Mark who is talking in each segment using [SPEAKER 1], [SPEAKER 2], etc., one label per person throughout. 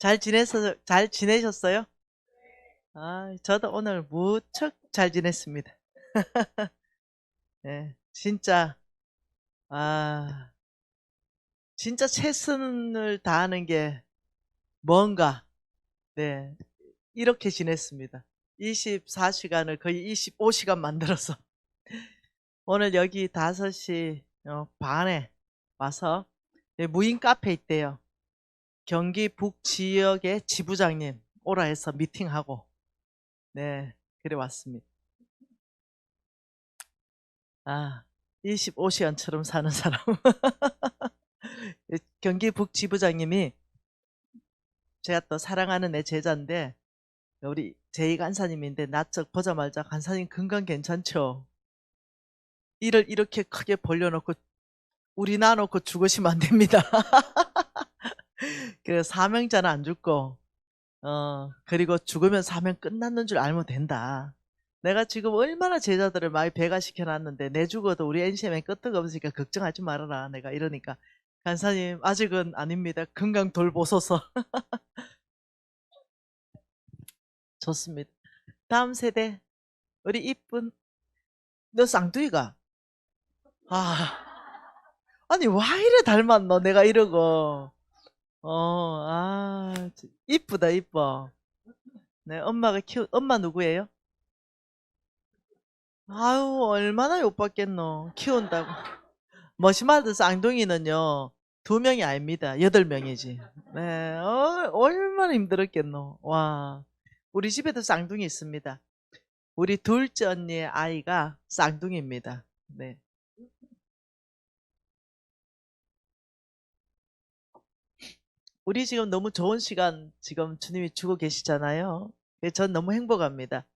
[SPEAKER 1] 잘 지내셨어요? 저도 오늘 무척 잘 지냈습니다. 네, 아, 진짜 최선을 다하는 게 뭔가, 네, 이렇게 지냈습니다. 24시간을 거의 25시간 만들어서 오늘 여기 5시 반에 와서 무인 카페 있대요. 경기 북지역의 지부장님 오라 해서 미팅하고, 네, 그래 왔습니다. 25시간처럼 사는 사람. 경기 북지부장님이 제가 또 사랑하는 내 제자인데, 우리 제2 간사님인데, 나쪽 보자마자 간사님 건강 괜찮죠? 일을 이렇게 크게 벌려놓고 우리 놔놓고 죽으시면 안 됩니다. 그 사명자는 안 죽고, 그리고 죽으면 사명 끝났는 줄 알면 된다. 내가 지금 얼마나 제자들을 많이 배가시켜놨는데 내 죽어도 우리 NCM에 끄떡 없으니까 걱정하지 말아라. 내가 이러니까 간사님 아직은 아닙니다. 건강 돌보소서. 좋습니다. 다음 세대 우리 이쁜 너 쌍둥이가 아니 와 이래 닮았노 내가 이러고 이쁘다 이뻐. 네 엄마 누구예요? 아유 얼마나 욕받겠노 키운다고. 머시마드 쌍둥이는요 2명이 아닙니다 8명이지. 네 얼마나 힘들었겠노. 와 우리 집에도 쌍둥이 있습니다. 우리 둘째 언니의 아이가 쌍둥이입니다. 네. 우리 지금 너무 좋은 시간 지금 주님이 주고 계시잖아요. 전 너무 행복합니다.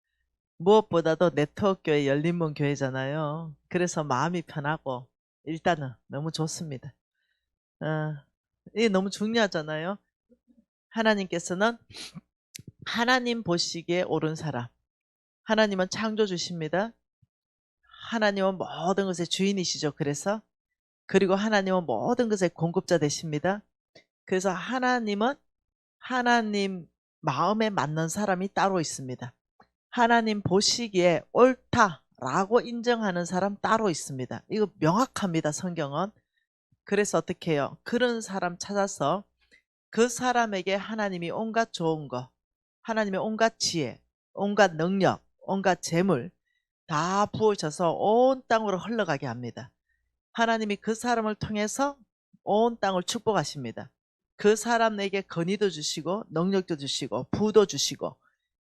[SPEAKER 1] 무엇보다도 네트워크 교회 열린문 교회잖아요. 그래서 마음이 편하고 일단은 너무 좋습니다. 이게 너무 중요하잖아요. 하나님께서는 하나님 보시기에 옳은 사람. 하나님은 창조주십니다. 하나님은 모든 것의 주인이시죠. 그리고 하나님은 모든 것의 공급자 되십니다. 그래서 하나님은 하나님 마음에 맞는 사람이 따로 있습니다. 하나님 보시기에 옳다라고 인정하는 사람 따로 있습니다. 이거 명확합니다. 성경은. 그래서 어떻게 해요? 그런 사람 찾아서 그 사람에게 하나님이 온갖 좋은 거, 하나님의 온갖 지혜, 온갖 능력, 온갖 재물 다 부어져서 온 땅으로 흘러가게 합니다. 하나님이 그 사람을 통해서 온 땅을 축복하십니다. 그 사람에게 건의도 주시고 능력도 주시고 부도 주시고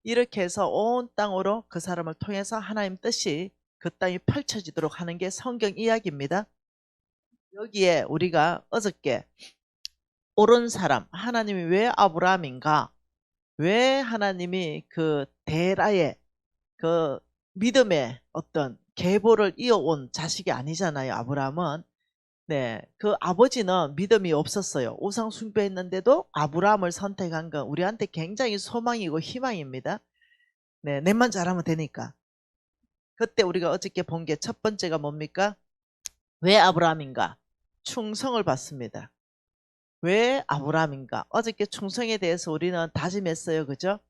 [SPEAKER 1] 이렇게 해서 온 땅으로 그 사람을 통해서 하나님 뜻이 그 땅이 펼쳐지도록 하는 게 성경 이야기입니다. 여기에 우리가 어저께 옳은 사람, 하나님이 왜 아브라함인가? 왜 하나님이 그 데라의 그 믿음의 어떤 계보를 이어온 자식이 아니잖아요. 아브라함은. 네, 그 아버지는 믿음이 없었어요. 우상 숭배했는데도 아브라함을 선택한 건 우리한테 굉장히 소망이고 희망입니다. 네, 내만 잘하면 되니까. 그때 우리가 어저께 본 게 첫 번째가 뭡니까? 왜 아브라함인가? 충성을 받습니다. 왜 아브라함인가? 어저께 충성에 대해서 우리는 다짐했어요. 그죠?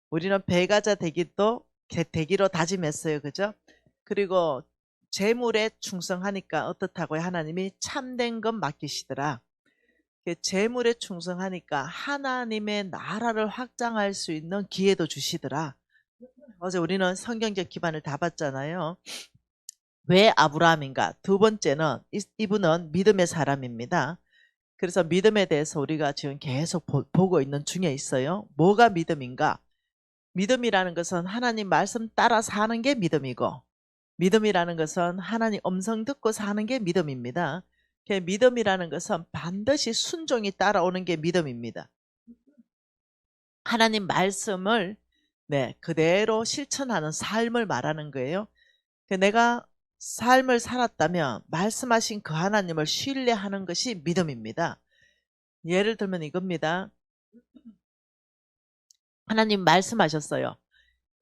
[SPEAKER 1] 우리는 배가자 되기로 다짐했어요. 그죠? 그리고 재물에 충성하니까 어떻다고요? 하나님이 참된 것 맡기시더라. 재물에 충성하니까 하나님의 나라를 확장할 수 있는 기회도 주시더라. 어제 우리는 성경적 기반을 다 봤잖아요. 왜 아브라함인가? 두 번째는 이분은 믿음의 사람입니다. 그래서 믿음에 대해서 우리가 지금 계속 보고 있는 중에 있어요. 뭐가 믿음인가? 믿음이라는 것은 하나님 말씀 따라 사는 게 믿음이고, 믿음이라는 것은 하나님 음성 듣고 사는 게 믿음입니다. 믿음이라는 것은 반드시 순종이 따라오는 게 믿음입니다. 하나님 말씀을 그대로 실천하는 삶을 말하는 거예요. 내가 삶을 살았다면 말씀하신 그 하나님을 신뢰하는 것이 믿음입니다. 예를 들면 이겁니다. 하나님 말씀하셨어요.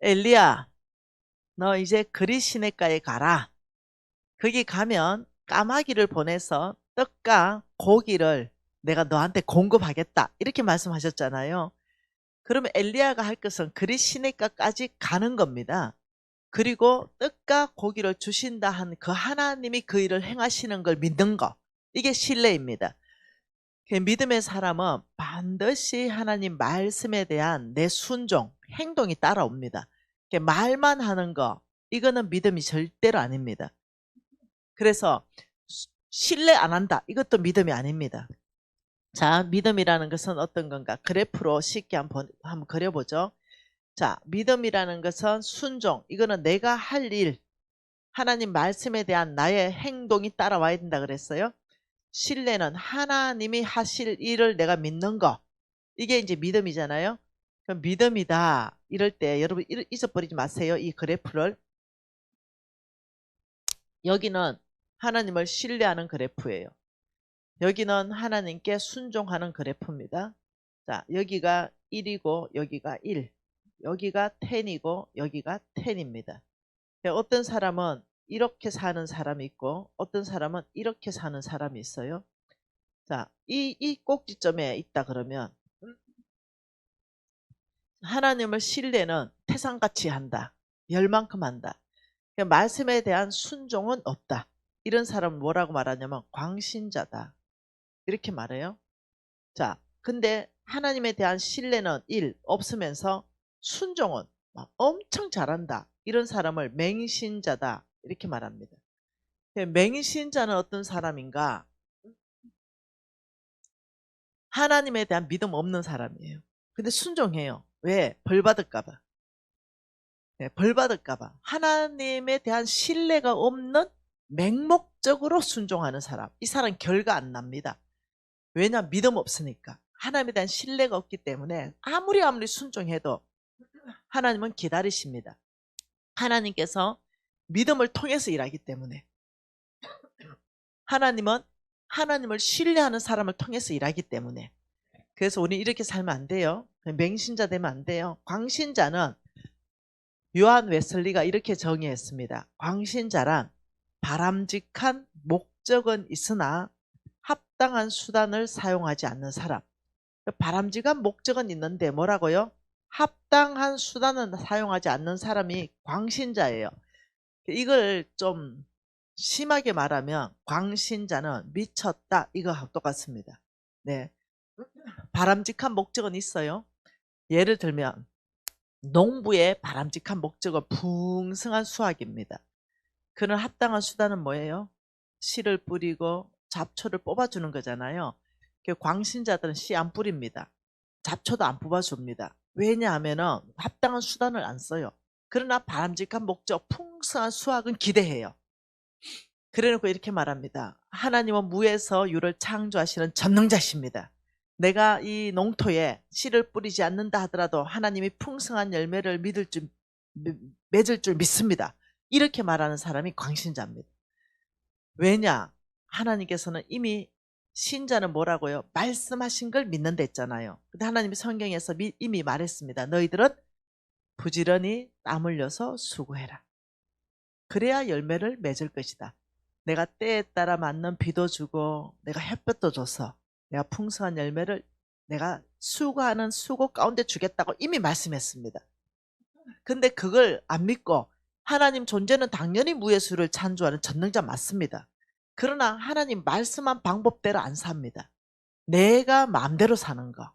[SPEAKER 1] 엘리야, 너 이제 그리 시내가에 가라. 거기 가면 까마귀를 보내서 떡과 고기를 내가 너한테 공급하겠다. 이렇게 말씀하셨잖아요. 그러면 엘리야가 할 것은 그리 시내가까지 가는 겁니다. 그리고 떡과 고기를 주신다 한 그 하나님이 그 일을 행하시는 걸 믿는 거. 이게 신뢰입니다. 믿음의 사람은 반드시 하나님 말씀에 대한 내 순종, 행동이 따라옵니다. 말만 하는 거, 이거는 믿음이 절대로 아닙니다. 그래서 신뢰 안 한다. 이것도 믿음이 아닙니다. 자, 믿음이라는 것은 어떤 건가? 그래프로 쉽게 한번 그려보죠. 자, 믿음이라는 것은 순종. 이거는 내가 할 일, 하나님 말씀에 대한 나의 행동이 따라와야 된다 그랬어요. 신뢰는 하나님이 하실 일을 내가 믿는 거. 이게 이제 믿음이잖아요. 그럼 믿음이다. 이럴 때 여러분 잊어버리지 마세요. 이 그래프를. 여기는 하나님을 신뢰하는 그래프예요. 여기는 하나님께 순종하는 그래프입니다. 자, 여기가 1이고 여기가 1. 여기가 10이고 여기가 10입니다. 어떤 사람은 이렇게 사는 사람이 있고 어떤 사람은 이렇게 사는 사람이 있어요. 자, 이 꼭지점에 있다 그러면 하나님을 신뢰는 태산같이 한다. 열만큼 한다. 말씀에 대한 순종은 없다. 이런 사람은 뭐라고 말하냐면 광신자다. 이렇게 말해요. 자, 근데 하나님에 대한 신뢰는 1 없으면서 순종은 막 엄청 잘한다. 이런 사람을 맹신자다. 이렇게 말합니다. 맹신자는 어떤 사람인가? 하나님에 대한 믿음 없는 사람이에요. 근데 순종해요. 왜? 벌 받을까봐. 네, 벌 받을까봐. 하나님에 대한 신뢰가 없는 맹목적으로 순종하는 사람. 이 사람 결과 안 납니다. 왜냐? 믿음 없으니까. 하나님에 대한 신뢰가 없기 때문에 아무리 순종해도 하나님은 기다리십니다. 하나님께서 믿음을 통해서 일하기 때문에. 하나님은 하나님을 신뢰하는 사람을 통해서 일하기 때문에. 그래서 우리 이렇게 살면 안 돼요. 맹신자 되면 안 돼요. 광신자는 요한 웨슬리가 이렇게 정의했습니다. 광신자란 바람직한 목적은 있으나 합당한 수단을 사용하지 않는 사람. 바람직한 목적은 있는데 뭐라고요? 합당한 수단은 사용하지 않는 사람이 광신자예요. 이걸 좀 심하게 말하면 광신자는 미쳤다. 이거하고 똑같습니다. 네, 바람직한 목적은 있어요. 예를 들면 농부의 바람직한 목적은 풍성한 수확입니다. 그런 합당한 수단은 뭐예요? 씨를 뿌리고 잡초를 뽑아주는 거잖아요. 광신자들은 씨 안 뿌립니다. 잡초도 안 뽑아줍니다. 왜냐하면 합당한 수단을 안 써요. 그러나 바람직한 목적, 풍성한 수확은 기대해요. 그래놓고 이렇게 말합니다. 하나님은 무에서 유를 창조하시는 전능자십니다. 내가 이 농토에 씨를 뿌리지 않는다 하더라도 하나님이 풍성한 열매를 맺을 줄 믿습니다. 이렇게 말하는 사람이 광신자입니다. 왜냐? 하나님께서는 이미 신자는 뭐라고요? 말씀하신 걸 믿는다 했잖아요. 근데 하나님이 성경에서 이미 말했습니다. 너희들은 부지런히 땀 흘려서 수고해라. 그래야 열매를 맺을 것이다. 내가 때에 따라 맞는 비도 주고 내가 햇볕도 줘서 내가 풍성한 열매를 내가 수고하는 수고 가운데 주겠다고 이미 말씀했습니다. 근데 그걸 안 믿고 하나님 존재는 당연히 무예수를 찬조하는 전능자 맞습니다. 그러나 하나님 말씀한 방법대로 안 삽니다. 내가 마음대로 사는 거.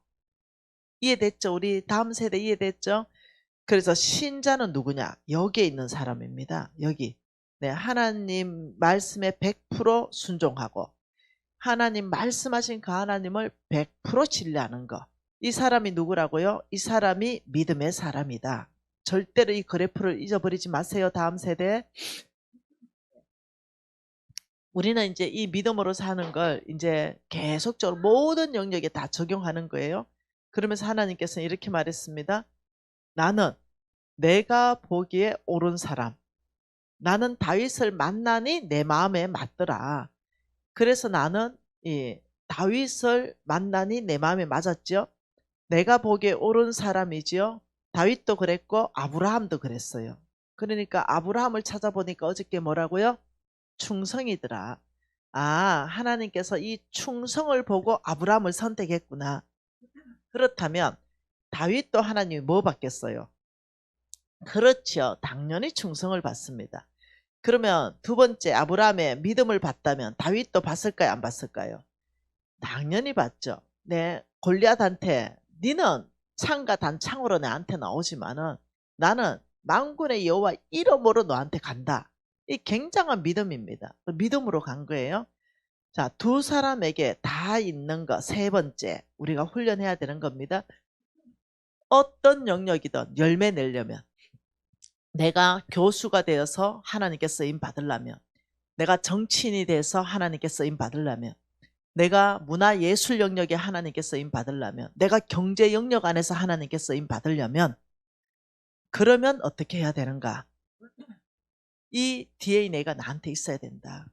[SPEAKER 1] 이해됐죠? 우리 다음 세대 이해됐죠? 그래서 신자는 누구냐? 여기에 있는 사람입니다. 여기. 네, 하나님 말씀에 100% 순종하고 하나님 말씀하신 그 하나님을 100% 신뢰하는 거. 이 사람이 누구라고요? 이 사람이 믿음의 사람이다. 절대로 이 그래프를 잊어버리지 마세요. 다음 세대. 우리는 이제 이 믿음으로 사는 걸 이제 계속적으로 모든 영역에 다 적용하는 거예요. 그러면서 하나님께서는 이렇게 말했습니다. 나는 내가 보기에 옳은 사람. 나는 다윗을 만나니 내 마음에 맞더라. 그래서 나는 다윗을 만나니 내 마음에 맞았죠. 내가 보기에 옳은 사람이지요. 다윗도 그랬고 아브라함도 그랬어요. 그러니까 아브라함을 찾아보니까 어저께 뭐라고요? 충성이더라. 아, 하나님께서 이 충성을 보고 아브라함을 선택했구나. 그렇다면 다윗도 하나님이 뭐 받겠어요? 그렇죠. 당연히 충성을 받습니다. 그러면 두 번째 아브라함의 믿음을 받다면 다윗도 받을까요? 안 받을까요? 당연히 받죠. 네, 골리앗한테 니는 창과 단창으로 나한테 나오지만은 나는 만군의 여호와 이름으로 너한테 간다. 이 굉장한 믿음입니다. 믿음으로 간 거예요. 자, 두 사람에게 다 있는 거 세 번째 우리가 훈련해야 되는 겁니다. 어떤 영역이든 열매 내려면 내가 교수가 되어서 하나님께 쓰임 받으려면 내가 정치인이 돼서 하나님께 쓰임 받으려면 내가 문화예술 영역에 하나님께 쓰임 받으려면 내가 경제 영역 안에서 하나님께 쓰임 받으려면 그러면 어떻게 해야 되는가? 이 DNA가 나한테 있어야 된다.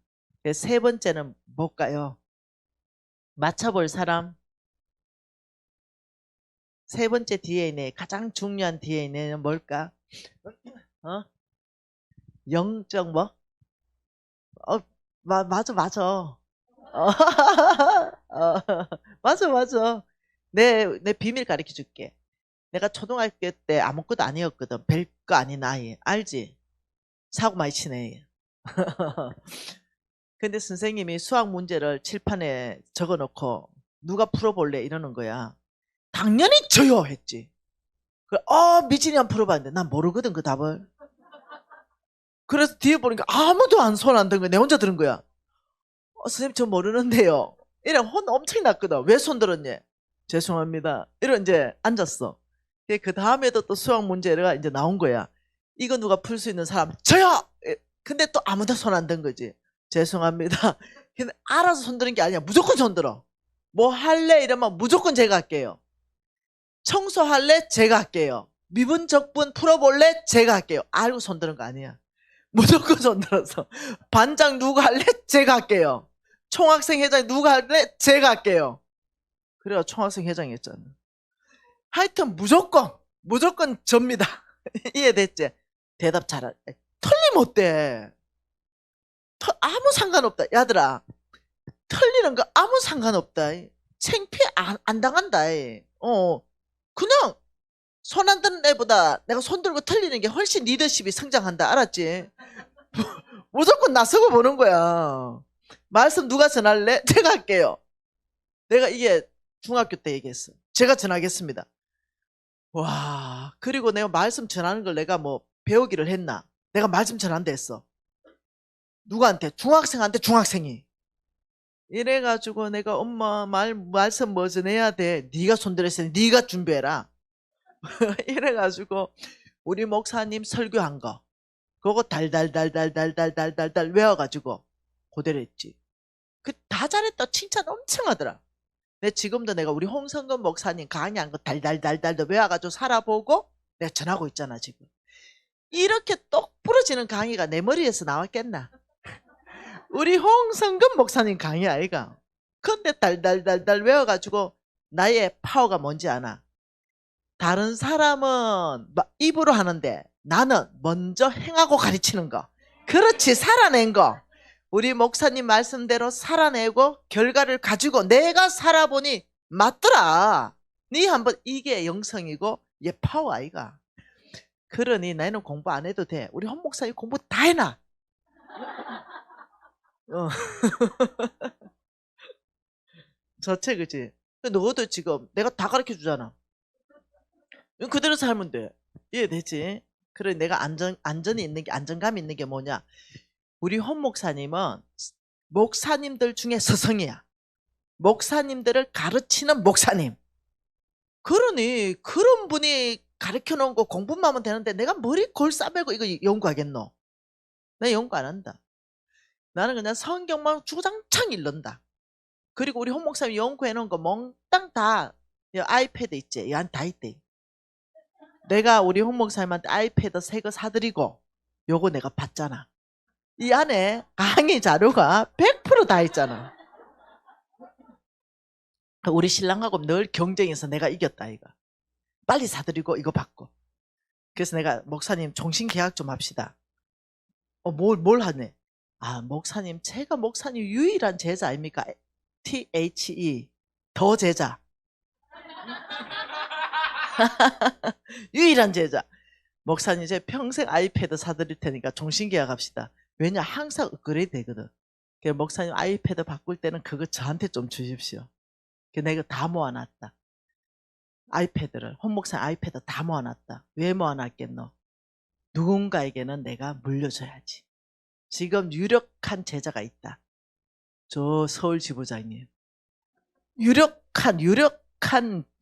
[SPEAKER 1] 세 번째는 뭘까요? 맞춰볼 사람? 세 번째 DNA, 가장 중요한 DNA는 뭘까? 영적 뭐? 맞아, 맞아. 맞아. 내 비밀 가르쳐 줄게. 내가 초등학교 때 아무것도 아니었거든. 별거 아닌 아이. 알지? 사고 많이 치네. 근데 선생님이 수학 문제를 칠판에 적어 놓고 누가 풀어볼래? 이러는 거야. 당연히 저요! 했지. 미진이 한 풀어봤는데 난 모르거든, 그 답을. 그래서 뒤에 보니까 아무도 안 손 안 든 거야. 내 혼자 들은 거야. 선생님 저 모르는데요. 이래 혼 엄청 났거든. 왜 손 들었니? 죄송합니다. 이러 이제 앉았어. 그 다음에도 또 수학 문제가 이제 나온 거야. 이거 누가 풀 수 있는 사람? 저요! 근데 또 아무도 손 안 든 거지. 죄송합니다. 근데 알아서 손 드는 게 아니야. 무조건 손 들어. 뭐 할래? 이러면 무조건 제가 할게요. 청소할래? 제가 할게요. 미분 적분 풀어볼래? 제가 할게요. 알고 손 드는 거 아니야. 무조건 손 들어서. 반장 누가 할래? 제가 할게요. 총학생 회장 누가 할래? 제가 할게요. 그래야 총학생 회장이 했잖아. 하여튼 무조건 접니다. 이해됐지? 대답 잘할 때. 틀리면 어때? 아무 상관없다. 야들아, 틀리는 거 아무 상관없다. 창피해 안 당한다. 그냥 손 안 드는 애보다 내가 손 들고 틀리는 게 훨씬 리더십이 성장한다. 알았지? 무조건 나서고 보는 거야. 말씀 누가 전할래? 제가 할게요. 내가 이게 중학교 때 얘기했어. 제가 전하겠습니다. 와, 그리고 내가 말씀 전하는 걸 내가 뭐 배우기를 했나? 내가 말씀 전한다 했어. 누구한테? 중학생한테 중학생이. 이래가지고 내가 엄마 말씀 뭐 전해야 돼? 네가 손들었으니 네가 준비해라. 이래가지고 우리 목사님 설교한 거 그거 달달달달달달달달 외워가지고 그대로 했지. 다 잘했다 칭찬 엄청 하더라. 지금도 내가 우리 홍성근 목사님 강의한 거 달달달달도 외워가지고 살아보고 내가 전하고 있잖아 지금. 이렇게 똑 부러지는 강의가 내 머리에서 나왔겠나? 우리 홍성근 목사님 강의 아이가. 근데 달달달달 외워가지고 나의 파워가 뭔지 아나? 다른 사람은 입으로 하는데 나는 먼저 행하고 가르치는 거. 그렇지, 살아낸 거. 우리 목사님 말씀대로 살아내고 결과를 가지고 내가 살아보니 맞더라. 네 한번 이게 영성이고 얘 파워 아이가. 그러니 나는 공부 안 해도 돼. 우리 홍 목사님 공부 다 해놔. 저체 그지? 너도 지금 내가 다 가르쳐 주잖아. 그대로 살면 돼. 이해되지? 그래 내가 안전이 있는 게 안정감이 있는 게 뭐냐? 우리 홍 목사님은 목사님들 중에 스승이야. 목사님들을 가르치는 목사님. 그러니 그런 분이 가르쳐 놓은 거 공부만 하면 되는데 내가 머리 골 싸매고 이거 연구하겠노? 나 연구 안 한다. 나는 그냥 성경만 주구장창 읽는다. 그리고 우리 홍 목사님 연구해 놓은 거 몽땅 다 아이패드 있지? 얘한 다 있대. 내가 우리 홍 목사님한테 아이패드 새 거 사드리고 요거 내가 봤잖아. 이 안에 강의 자료가 100% 다 있잖아. 우리 신랑하고 늘 경쟁해서 내가 이겼다 이거. 빨리 사드리고 이거 받고. 그래서 내가 목사님 종신 계약 좀 합시다. 뭘 하네? 목사님 제가 목사님 유일한 제자 아닙니까? THE 더 제자. 유일한 제자. 목사님 이제 평생 아이패드 사드릴 테니까 종신계약합시다. 왜냐 항상 업그레이드 되거든. 그래서 목사님 아이패드 바꿀 때는 그거 저한테 좀 주십시오. 그래서 내가 다 모아놨다. 아이패드를 홍 목사님 아이패드 다 모아놨다. 왜 모아놨겠노? 누군가에게는 내가 물려줘야지. 지금 유력한 제자가 있다. 저 서울 지부장님. 유력한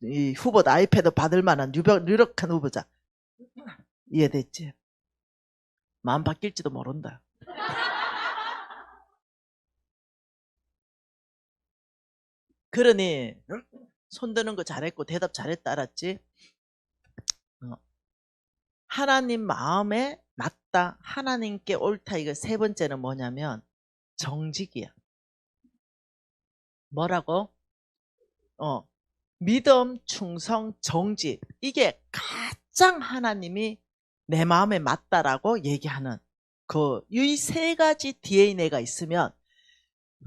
[SPEAKER 1] 이 후보다. 아이패드 받을 만한 유력한 후보자. 이해됐지? 마음 바뀔지도 모른다. 그러니 손드는 거 잘했고 대답 잘했다 알았지? 하나님 마음에 맞다. 하나님께 옳다. 이거 세 번째는 뭐냐면 정직이야. 뭐라고? 믿음, 충성, 정직. 이게 가장 하나님이 내 마음에 맞다라고 얘기하는 이 세 가지 DNA가 있으면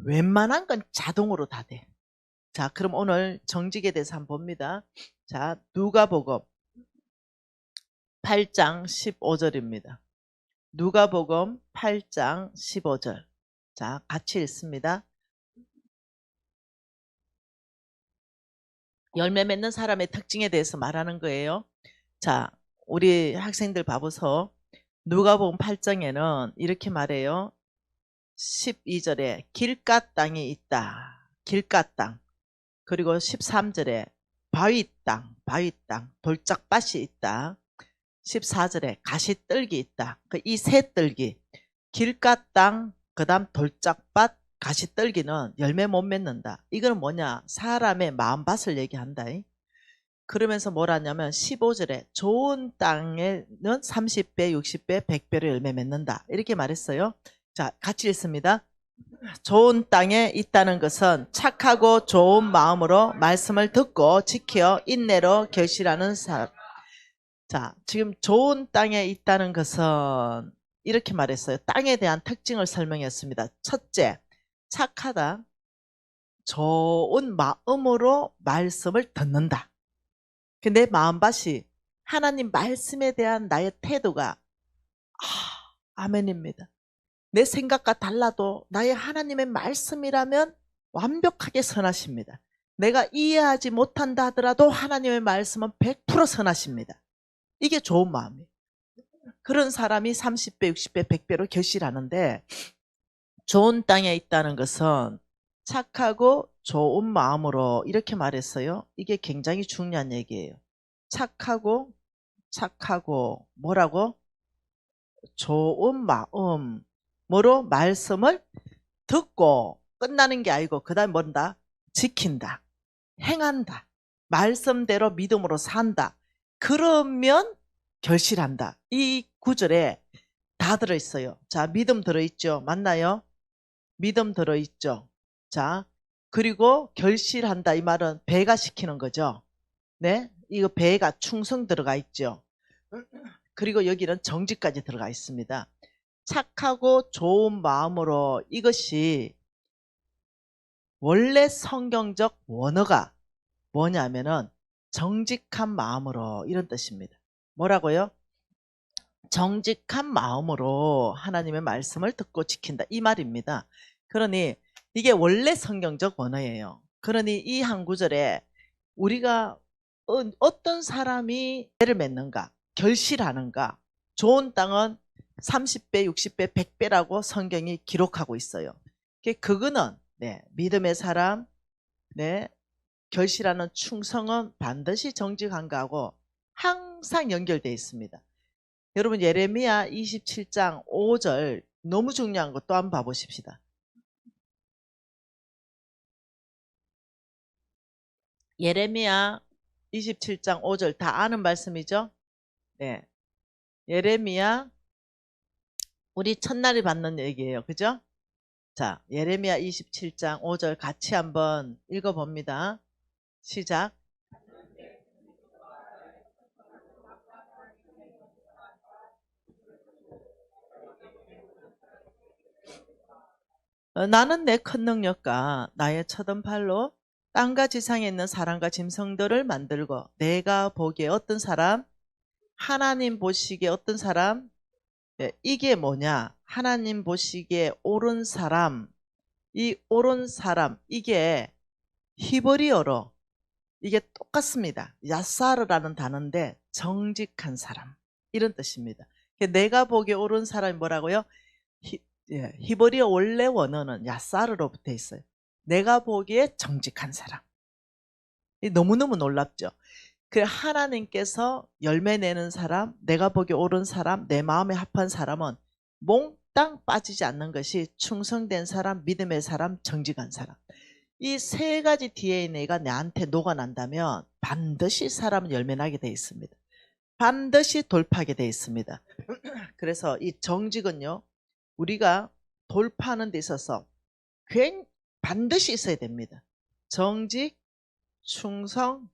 [SPEAKER 1] 웬만한 건 자동으로 다 돼. 자, 그럼 오늘 정직에 대해서 한번 봅니다. 자, 누가복음 8장 15절입니다. 누가복음 8장 15절. 자, 같이 읽습니다. 열매 맺는 사람의 특징에 대해서 말하는 거예요. 자, 우리 학생들 봐보소. 누가복음 8장에는 이렇게 말해요. 12절에 길가 땅이 있다. 길가 땅. 그리고 13절에 바위 땅, 돌짝밭이 있다. 14절에 가시떨기 있다. 이 세 떨기, 길가 땅, 그 다음 돌짝밭, 가시떨기는 열매 못 맺는다. 이건 뭐냐? 사람의 마음밭을 얘기한다. 그러면서 뭐라냐면 15절에 좋은 땅에는 30배, 60배, 100배로 열매 맺는다. 이렇게 말했어요. 자, 같이 읽습니다. 좋은 땅에 있다는 것은 착하고 좋은 마음으로 말씀을 듣고 지켜 인내로 결실하는 사람. 자, 지금 좋은 땅에 있다는 것은 이렇게 말했어요. 땅에 대한 특징을 설명했습니다. 첫째, 착하다. 좋은 마음으로 말씀을 듣는다. 내 마음밭이 하나님 말씀에 대한 나의 태도가 아멘입니다. 내 생각과 달라도 나의 하나님의 말씀이라면 완벽하게 선하십니다. 내가 이해하지 못한다 하더라도 하나님의 말씀은 100% 선하십니다. 이게 좋은 마음이에요. 그런 사람이 30배, 60배, 100배로 결실하는데 좋은 땅에 있다는 것은 착하고 좋은 마음으로 이렇게 말했어요. 이게 굉장히 중요한 얘기예요. 착하고 뭐라고? 좋은 마음으로 말씀을 듣고 끝나는 게 아니고 그 다음에 뭔다? 지킨다. 행한다. 말씀대로 믿음으로 산다. 그러면 결실한다. 이 구절에 다 들어있어요. 자, 믿음 들어있죠? 맞나요? 믿음 들어있죠? 자, 그리고 결실한다. 이 말은 배가 시키는 거죠. 네? 이거 배가 충성 들어가 있죠. 그리고 여기는 정직까지 들어가 있습니다. 착하고 좋은 마음으로 이것이 원래 성경적 원어가 뭐냐면은 정직한 마음으로 이런 뜻입니다. 뭐라고요? 정직한 마음으로 하나님의 말씀을 듣고 지킨다 이 말입니다. 그러니 이게 원래 성경적 원어예요. 그러니 이 한 구절에 우리가 어떤 사람이 배를 맺는가 결실하는가 좋은 땅은 30배 60배 100배라고 성경이 기록하고 있어요. 그거는 믿음의 사람 결실하는 충성은 반드시 정직한 거하고 항상 연결되어 있습니다. 여러분 예레미야 27장 5절 너무 중요한 거 또 한번 봐보십시다. 예레미야 27장 5절 다 아는 말씀이죠? 네. 예레미야 우리 첫날에 받는 얘기예요. 그죠? 자, 예레미야 27장 5절 같이 한번 읽어봅니다. 시작. 나는 내 큰 능력과 나의 첫은 팔로 땅과 지상에 있는 사람과 짐승들을 만들고 내가 보기에 어떤 사람? 하나님 보시기에 어떤 사람? 네, 이게 뭐냐? 하나님 보시기에 옳은 사람. 이 옳은 사람 이게 히브리어로 이게 똑같습니다. 야사르라는 단어인데 정직한 사람 이런 뜻입니다. 내가 보기에 옳은 사람이 뭐라고요? 히브리어 원래 원어는 야사르로 붙어 있어요. 내가 보기에 정직한 사람. 너무너무 놀랍죠. 그 하나님께서 열매 내는 사람, 내가 보기에 옳은 사람, 내 마음에 합한 사람은 몽땅 빠지지 않는 것이 충성된 사람, 믿음의 사람, 정직한 사람. 이 세 가지 DNA가 나한테 녹아난다면 반드시 사람은 열매 나게 되어 있습니다. 반드시 돌파하게 되어 있습니다. 그래서 이 정직은요, 우리가 돌파하는 데 있어서 반드시 있어야 됩니다. 정직, 충성,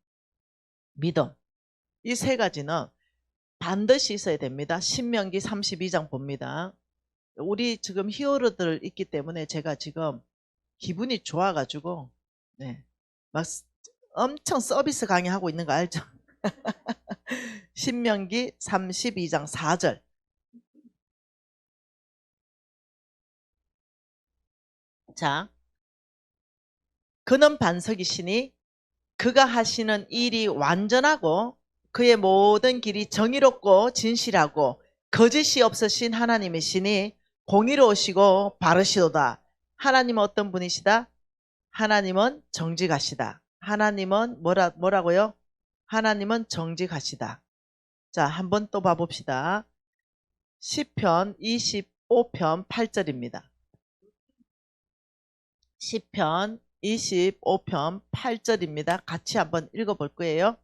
[SPEAKER 1] 믿음. 이 세 가지는 반드시 있어야 됩니다. 신명기 32장 봅니다. 우리 지금 히어로들 있기 때문에 제가 지금 기분이 좋아가지고 네, 막 엄청 서비스 강의하고 있는 거 알죠? 신명기 32장 4절. 자, 그는 반석이시니 그가 하시는 일이 완전하고 그의 모든 길이 정의롭고 진실하고 거짓이 없으신 하나님이시니 공의로우시고 바르시도다. 하나님은 어떤 분이시다? 하나님은 정직하시다. 하나님은 뭐라고요? 하나님은 정직하시다. 자, 한번 또 봐봅시다. 시편 25편 8절입니다. 시편 25편 8절입니다. 같이 한번 읽어볼 거예요.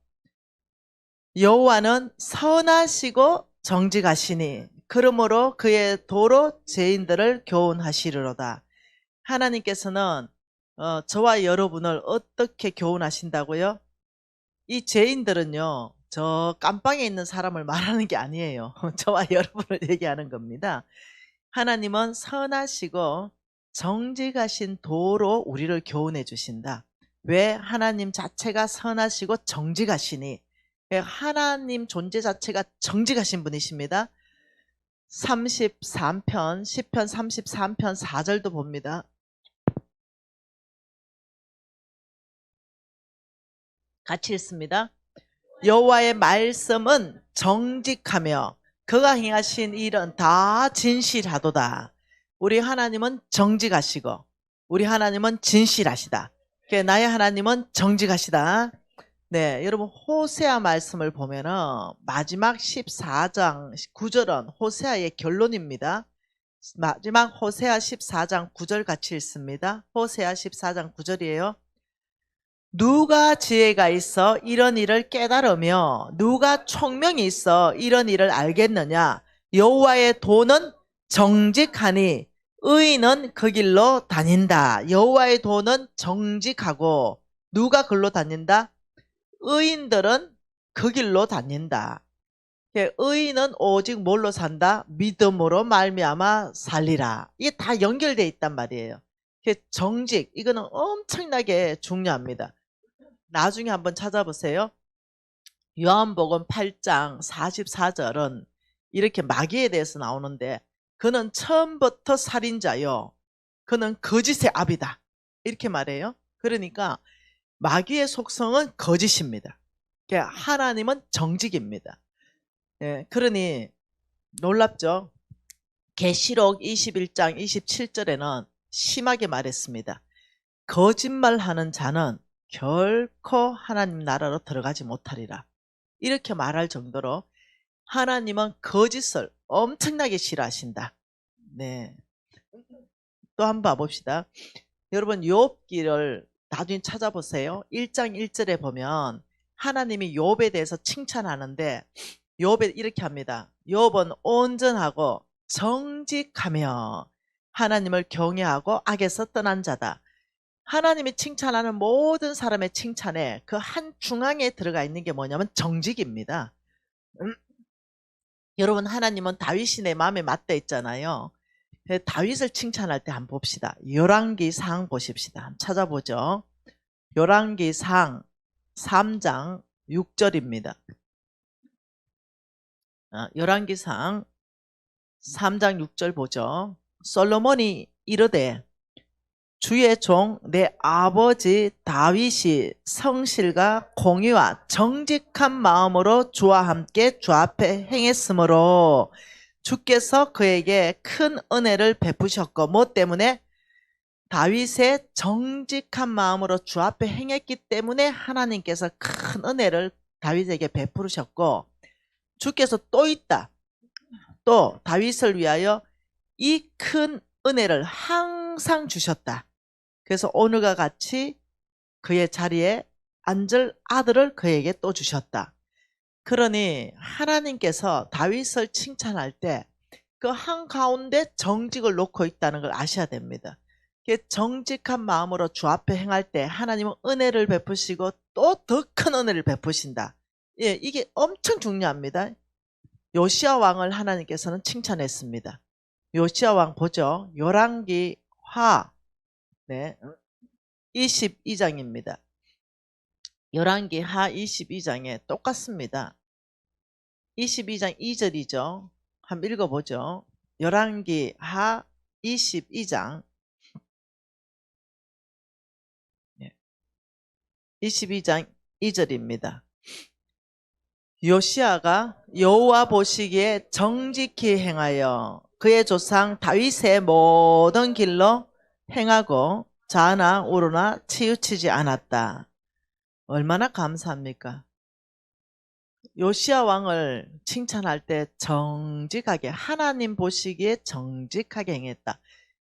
[SPEAKER 1] 여호와는 선하시고 정직하시니 그러므로 그의 도로 죄인들을 교훈하시리로다. 하나님께서는 저와 여러분을 어떻게 교훈하신다고요? 이 죄인들은요, 저 깜빵에 있는 사람을 말하는 게 아니에요. 저와 여러분을 얘기하는 겁니다. 하나님은 선하시고 정직하신 도로 우리를 교훈해 주신다. 왜? 하나님 자체가 선하시고 정직하시니. 하나님 존재 자체가 정직하신 분이십니다. 33편, 시편 33편 4절도 봅니다. 같이 읽습니다. 여호와의 말씀은 정직하며 그가 행하신 일은 다 진실하도다. 우리 하나님은 정직하시고 우리 하나님은 진실하시다. 나의 하나님은 정직하시다. 네, 여러분 호세아 말씀을 보면은 마지막 14장 9절은 호세아의 결론입니다. 마지막 호세아 14장 9절 같이 읽습니다. 호세아 14장 9절이에요. 누가 지혜가 있어 이런 일을 깨달으며 누가 총명이 있어 이런 일을 알겠느냐. 여호와의 도는 정직하니 의인은 그 길로 다닌다. 여호와의 도는 정직하고 누가 그로 다닌다? 의인들은 그 길로 다닌다. 의인은 오직 뭘로 산다? 믿음으로 말미암아 살리라. 이게 다 연결되어 있단 말이에요. 정직, 이거는 엄청나게 중요합니다. 나중에 한번 찾아보세요. 요한복음 8장 44절은 이렇게 마귀에 대해서 나오는데 그는 처음부터 살인자요. 그는 거짓의 아비다. 이렇게 말해요. 그러니까 마귀의 속성은 거짓입니다. 하나님은 정직입니다. 예, 그러니 놀랍죠? 계시록 21장 27절에는 심하게 말했습니다. 거짓말하는 자는 결코 하나님 나라로 들어가지 못하리라. 이렇게 말할 정도로 하나님은 거짓을 엄청나게 싫어하신다. 네. 또 한번 봐봅시다. 여러분 욥기를 나중에 찾아보세요. 1장 1절에 보면 하나님이 욥에 대해서 칭찬하는데 욥에 이렇게 합니다. 욥은 온전하고 정직하며 하나님을 경외하고 악에서 떠난 자다. 하나님이 칭찬하는 모든 사람의 칭찬에 그 한 중앙에 들어가 있는 게 뭐냐면 정직입니다. 여러분 하나님은 다윗이 내 마음에 맞다 했잖아요. 다윗을 칭찬할 때 한번 봅시다. 열왕기 상 보십시다. 한번 찾아보죠. 열왕기상 3장 6절입니다. 열왕기상 3장 6절 보죠. 솔로몬이 이르되 주의 종 내 아버지 다윗이 성실과 공의와 정직한 마음으로 주와 함께 주 앞에 행했으므로 주께서 그에게 큰 은혜를 베푸셨고, 뭐 때문에? 다윗의 정직한 마음으로 주 앞에 행했기 때문에 하나님께서 큰 은혜를 다윗에게 베푸셨고, 주께서 또 있다. 또 다윗을 위하여 이 큰 은혜를 항상 주셨다. 그래서 오늘과 같이 그의 자리에 앉을 아들을 그에게 또 주셨다. 그러니 하나님께서 다윗을 칭찬할 때 그 한가운데 정직을 놓고 있다는 걸 아셔야 됩니다. 정직한 마음으로 주 앞에 행할 때 하나님은 은혜를 베푸시고 또 더 큰 은혜를 베푸신다. 예, 이게 엄청 중요합니다. 요시야 왕을 하나님께서는 칭찬했습니다. 요시야 왕 보죠. 열왕기하 22장입니다. 열왕기하 22장에 똑같습니다. 22장 2절이죠. 한번 읽어보죠. 열왕기하 22장 22장 2절입니다. 요시야가 여호와 보시기에 정직히 행하여 그의 조상 다윗의 모든 길로 행하고 좌나 우로나 치우치지 않았다. 얼마나 감사합니까? 요시야 왕을 칭찬할 때 정직하게, 하나님 보시기에 정직하게 행했다.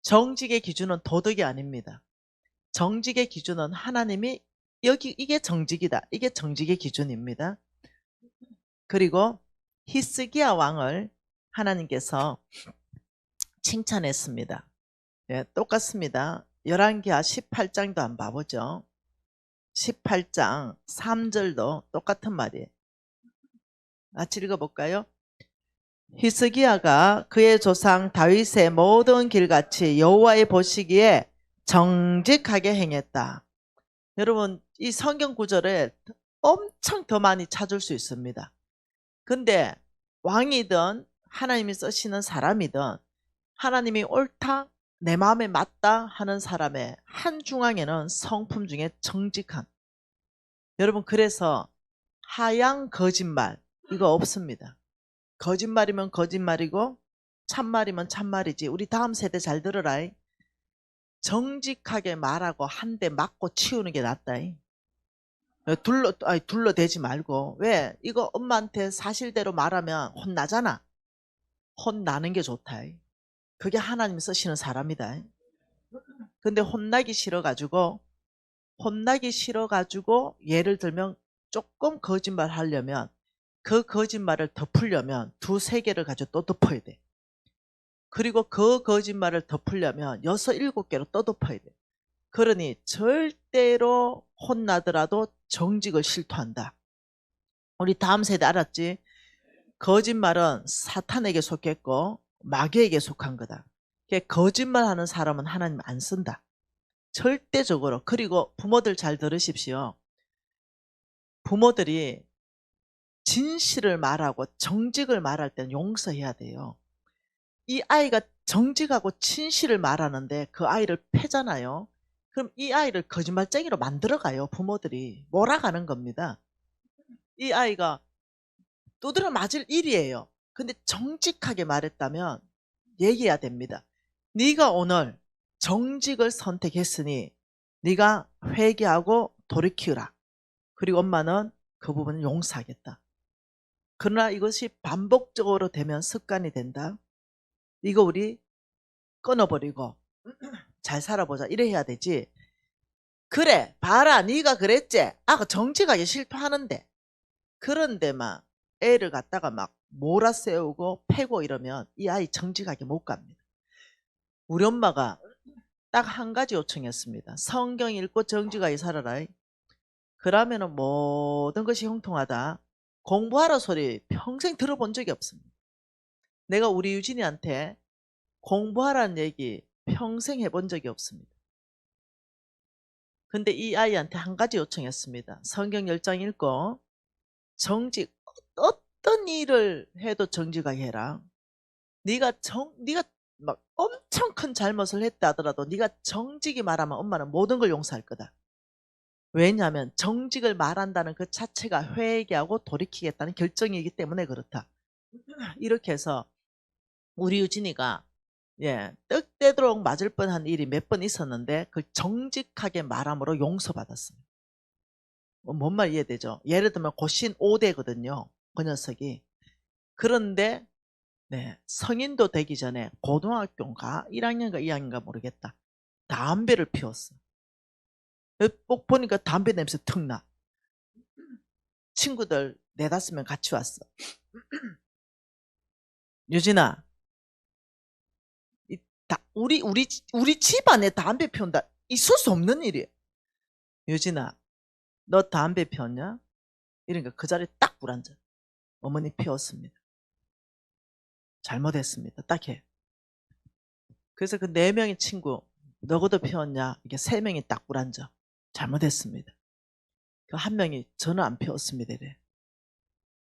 [SPEAKER 1] 정직의 기준은 도덕이 아닙니다. 정직의 기준은 하나님이 여기 이게 정직이다. 이게 정직의 기준입니다. 그리고 히스기야 왕을 하나님께서 칭찬했습니다. 네, 똑같습니다. 열왕기하 18장도 한번 봐보죠. 18장 3절도 똑같은 말이에요. 같이 읽어볼까요? 히스기야가 그의 조상 다윗의 모든 길같이 여호와의 보시기에 정직하게 행했다. 여러분, 이 성경 구절에 엄청 더 많이 찾을 수 있습니다. 근데 왕이든 하나님이 쓰시는 사람이든 하나님이 옳다, 내 마음에 맞다 하는 사람의 한 중앙에는 성품 중에 정직한, 여러분, 그래서 하양 거짓말 이거 없습니다. 거짓말이면 거짓말이고 참말이면 참말이지. 우리 다음 세대 잘 들어라. 정직하게 말하고 한 대 맞고 치우는 게 낫다. 둘러대지 말고. 왜? 이거 엄마한테 사실대로 말하면 혼나잖아. 혼나는 게 좋다. 그게 하나님 쓰시는 사람이다. 근데 혼나기 싫어가지고 예를 들면 조금 거짓말 하려면 그 거짓말을 덮으려면 두세 개를 가지고 또 덮어야 돼. 그리고 그 거짓말을 덮으려면 6, 7개로 또 덮어야 돼. 그러니 절대로 혼나더라도 정직을 실토한다. 우리 다음 세대 알았지? 거짓말은 사탄에게 속했고 마귀에게 속한 거다. 거짓말하는 사람은 하나님 안 쓴다. 절대적으로. 그리고 부모들 잘 들으십시오. 부모들이 진실을 말하고 정직을 말할 때는 용서해야 돼요. 이 아이가 정직하고 진실을 말하는데 그 아이를 패잖아요. 그럼 이 아이를 거짓말쟁이로 만들어가요. 부모들이 몰아가는 겁니다. 이 아이가 두드려 맞을 일이에요. 근데 정직하게 말했다면 얘기해야 됩니다. 네가 오늘 정직을 선택했으니 네가 회개하고 돌이키라. 그리고 엄마는 그 부분을 용서하겠다. 그러나 이것이 반복적으로 되면 습관이 된다. 이거 우리 끊어버리고 잘 살아보자 이래 해야 되지. 그래 봐라 네가 그랬지. 그 정직하게 실토하는데. 그런데 막 애를 갖다가 막 몰아세우고 패고 이러면 이 아이 정직하게 못 갑니다. 우리 엄마가 딱 한 가지 요청했습니다. 성경 읽고 정직하게 살아라. 그러면은 모든 것이 형통하다. 공부하라 소리 평생 들어본 적이 없습니다. 내가 우리 유진이한테 공부하라는 얘기 평생 해본 적이 없습니다. 근데 이 아이한테 한 가지 요청했습니다. 성경 10장 읽고 정직, 어떤 일을 해도 정직하게 해라. 네가 막 엄청 큰 잘못을 했다 하더라도 네가 정직히 말하면 엄마는 모든 걸 용서할 거다. 왜냐하면 정직을 말한다는 그 자체가 회개하고 돌이키겠다는 결정이기 때문에 그렇다. 이렇게 해서 우리 유진이가 떡 떼도록 맞을 뻔한 일이 몇 번 있었는데 그 정직하게 말함으로 용서받았어요. 뭔 말 이해되죠? 예를 들면 고신 5대거든요. 그 녀석이. 그런데 성인도 되기 전에 고등학교인가 1학년인가 2학년인가 모르겠다. 담배를 피웠어. 꼭 보니까 담배 냄새 턱 나. 친구들 4-5명 같이 왔어. 유진아, 우리 집안에 담배 피운다. 있을 수 없는 일이야. 유진아, 너 담배 피웠냐? 이러니까 그 자리에 딱 불앉아. 어머니 피웠습니다. 잘못했습니다. 딱 해. 그래서 그 4명의 친구, 너거도 피웠냐? 이게 3명이 딱 불앉아. 잘못했습니다. 그 한 명이 저는 안 피웠습니다. 이래.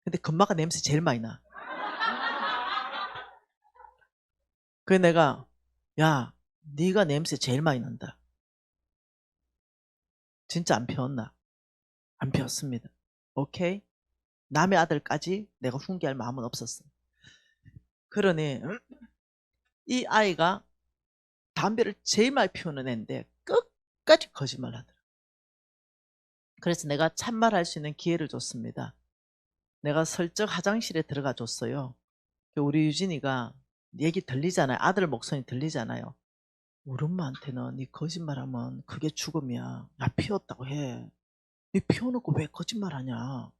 [SPEAKER 1] 근데 금마가 냄새 제일 많이 나. 그래 내가 야, 네가 냄새 제일 많이 난다. 진짜 안 피웠나? 안 피웠습니다. 오케이? 남의 아들까지 내가 훈계할 마음은 없었어. 그러니 이 아이가 담배를 제일 많이 피우는 애인데 끝까지 거짓말 하더라. 그래서 내가 참말할 수 있는 기회를 줬습니다. 내가 슬쩍 화장실에 들어가 줬어요. 우리 유진이가 얘기 들리잖아요. 아들 목소리 들리잖아요. 우리 엄마한테는 네 거짓말하면 그게 죽음이야. 나 피웠다고 해. 네 피워놓고 왜 거짓말하냐.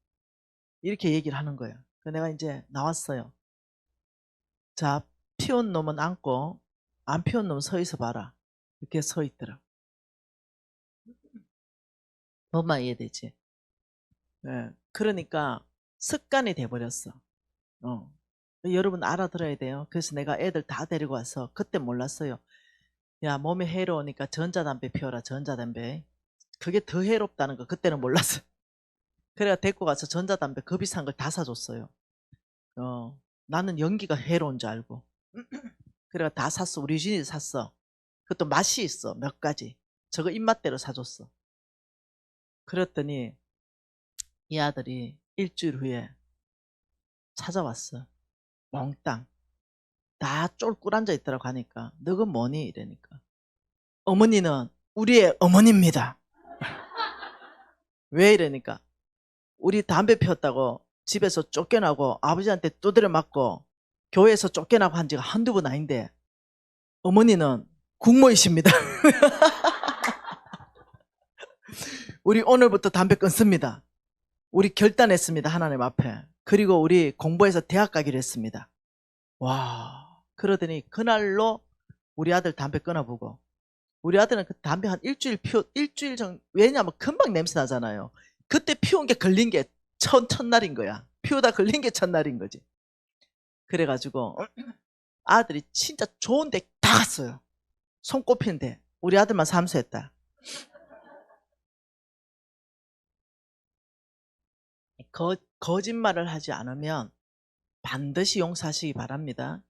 [SPEAKER 1] 이렇게 얘기를 하는 거예요. 그래서 내가 이제 나왔어요. 자, 피운 놈은 앉고 안 피운 놈은 서 있어 봐라. 이렇게 서 있더라. 뭔말 이해되지? 네. 그러니까 습관이 돼버렸어. 여러분 알아들어야 돼요. 그래서 내가 애들 다 데리고 와서 그때 몰랐어요. 야, 몸에 해로우니까 전자담배 피워라. 전자담배. 그게 더 해롭다는 거 그때는 몰랐어요. 그래가 데리고 가서 전자담배 그 비싼 걸 다 사줬어요. 나는 연기가 해로운 줄 알고. 그래가 다 샀어. 우리 유진이 샀어. 그것도 맛이 있어. 몇 가지. 저거 입맛대로 사줬어. 그랬더니 이 아들이 일주일 후에 찾아왔어. 몽땅. 다 쫄 앉아 있더라고 하니까 너가 뭐니? 이러니까 어머니는 우리의 어머니입니다. 왜 이러니까 우리 담배 피웠다고 집에서 쫓겨나고 아버지한테 두드려 맞고 교회에서 쫓겨나고 한 지가 한두 번 아닌데 어머니는 국모이십니다. 우리 오늘부터 담배 끊습니다. 우리 결단했습니다. 하나님 앞에. 그리고 우리 공부해서 대학 가기로 했습니다. 와, 그러더니 그날로 우리 아들 담배 끊어보고 우리 아들은 그 담배 한 일주일 전, 왜냐하면 금방 냄새 나잖아요. 그때 피운 게 걸린 게 첫날인 거야. 피우다 걸린 게 첫날인 거지. 그래가지고 아들이 진짜 좋은데 다 갔어요. 손꼽히는데 우리 아들만 삼수했다. 거짓말을 하지 않으면 반드시 용서하시기 바랍니다.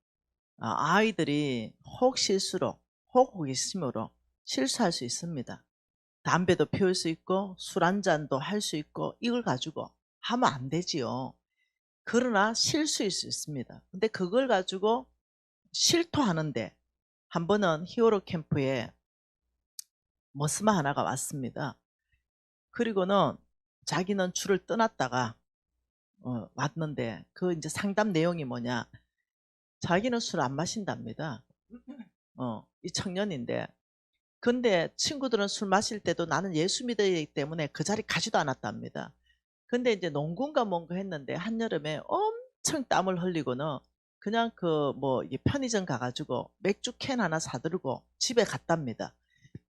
[SPEAKER 1] 아이들이 혹 실수로 혹 호기심으로 실수할 수 있습니다. 담배도 피울 수 있고 술 한잔도 할 수 있고 이걸 가지고 하면 안 되지요. 그러나 실수일 수 있습니다. 근데 그걸 가지고 실토하는데 한 번은 히어로 캠프에 머스마 하나가 왔습니다. 그리고는 자기는 줄을 떠났다가 왔는데 그 이제 상담 내용이 뭐냐, 자기는 술 안 마신답니다. 이 청년인데 근데 친구들은 술 마실 때도 나는 예수 믿어야 하기 때문에 그 자리 가지도 않았답니다. 근데 이제 농구인가 뭔가 했는데 한여름에 엄청 땀을 흘리고는 그냥 편의점 가가지고 맥주 캔 하나 사들고 집에 갔답니다.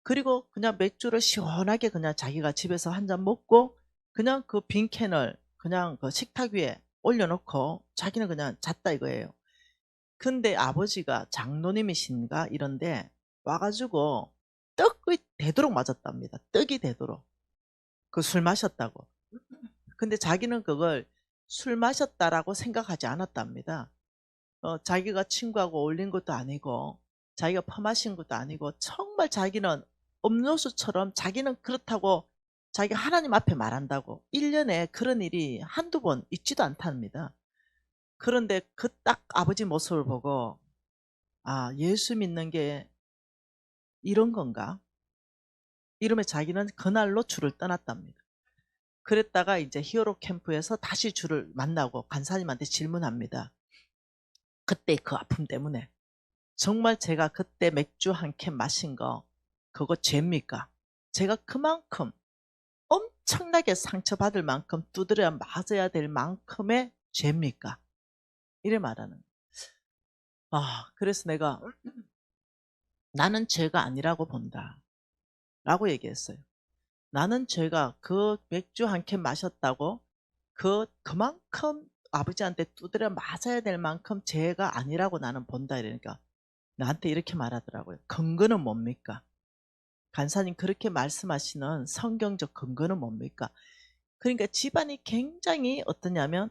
[SPEAKER 1] 그리고 그냥 맥주를 시원하게 그냥 자기가 집에서 한 잔 먹고 그냥 그 빈 캔을 그냥 그 식탁 위에 올려놓고 자기는 그냥 잤다 이거예요. 근데 아버지가 장로님이신가 이런데 와가지고 되도록 맞았답니다. 떡이 되도록. 그 술 마셨다고. 근데 자기는 그걸 술 마셨다라고 생각하지 않았답니다. 자기가 친구하고 어울린 것도 아니고 자기가 퍼마신 것도 아니고 정말 자기는 음료수처럼 자기는 그렇다고 자기가 하나님 앞에 말한다고 1년에 그런 일이 한두 번 있지도 않답니다. 그런데 그 딱 아버지 모습을 보고 아, 예수 믿는 게 이런 건가? 이러면 자기는 그날로 주를 떠났답니다. 그랬다가 이제 히어로 캠프에서 다시 주를 만나고 간사님한테 질문합니다. 그때 그 아픔 때문에 정말 제가 그때 맥주 한 캔 마신 거 그거 죄입니까? 제가 그만큼 엄청나게 상처받을 만큼 두드려 맞아야 될 만큼의 죄입니까? 이래 말하는. 그래서 내가 나는 죄가 아니라고 본다 라고 얘기했어요. 나는 죄가 그 맥주 한 캔 마셨다고 그만큼 아버지한테 두드려 맞아야 될 만큼 죄가 아니라고 나는 본다 이러니까 나한테 이렇게 말하더라고요. 근거는 뭡니까? 간사님 그렇게 말씀하시는 성경적 근거는 뭡니까? 그러니까 집안이 굉장히 어떠냐면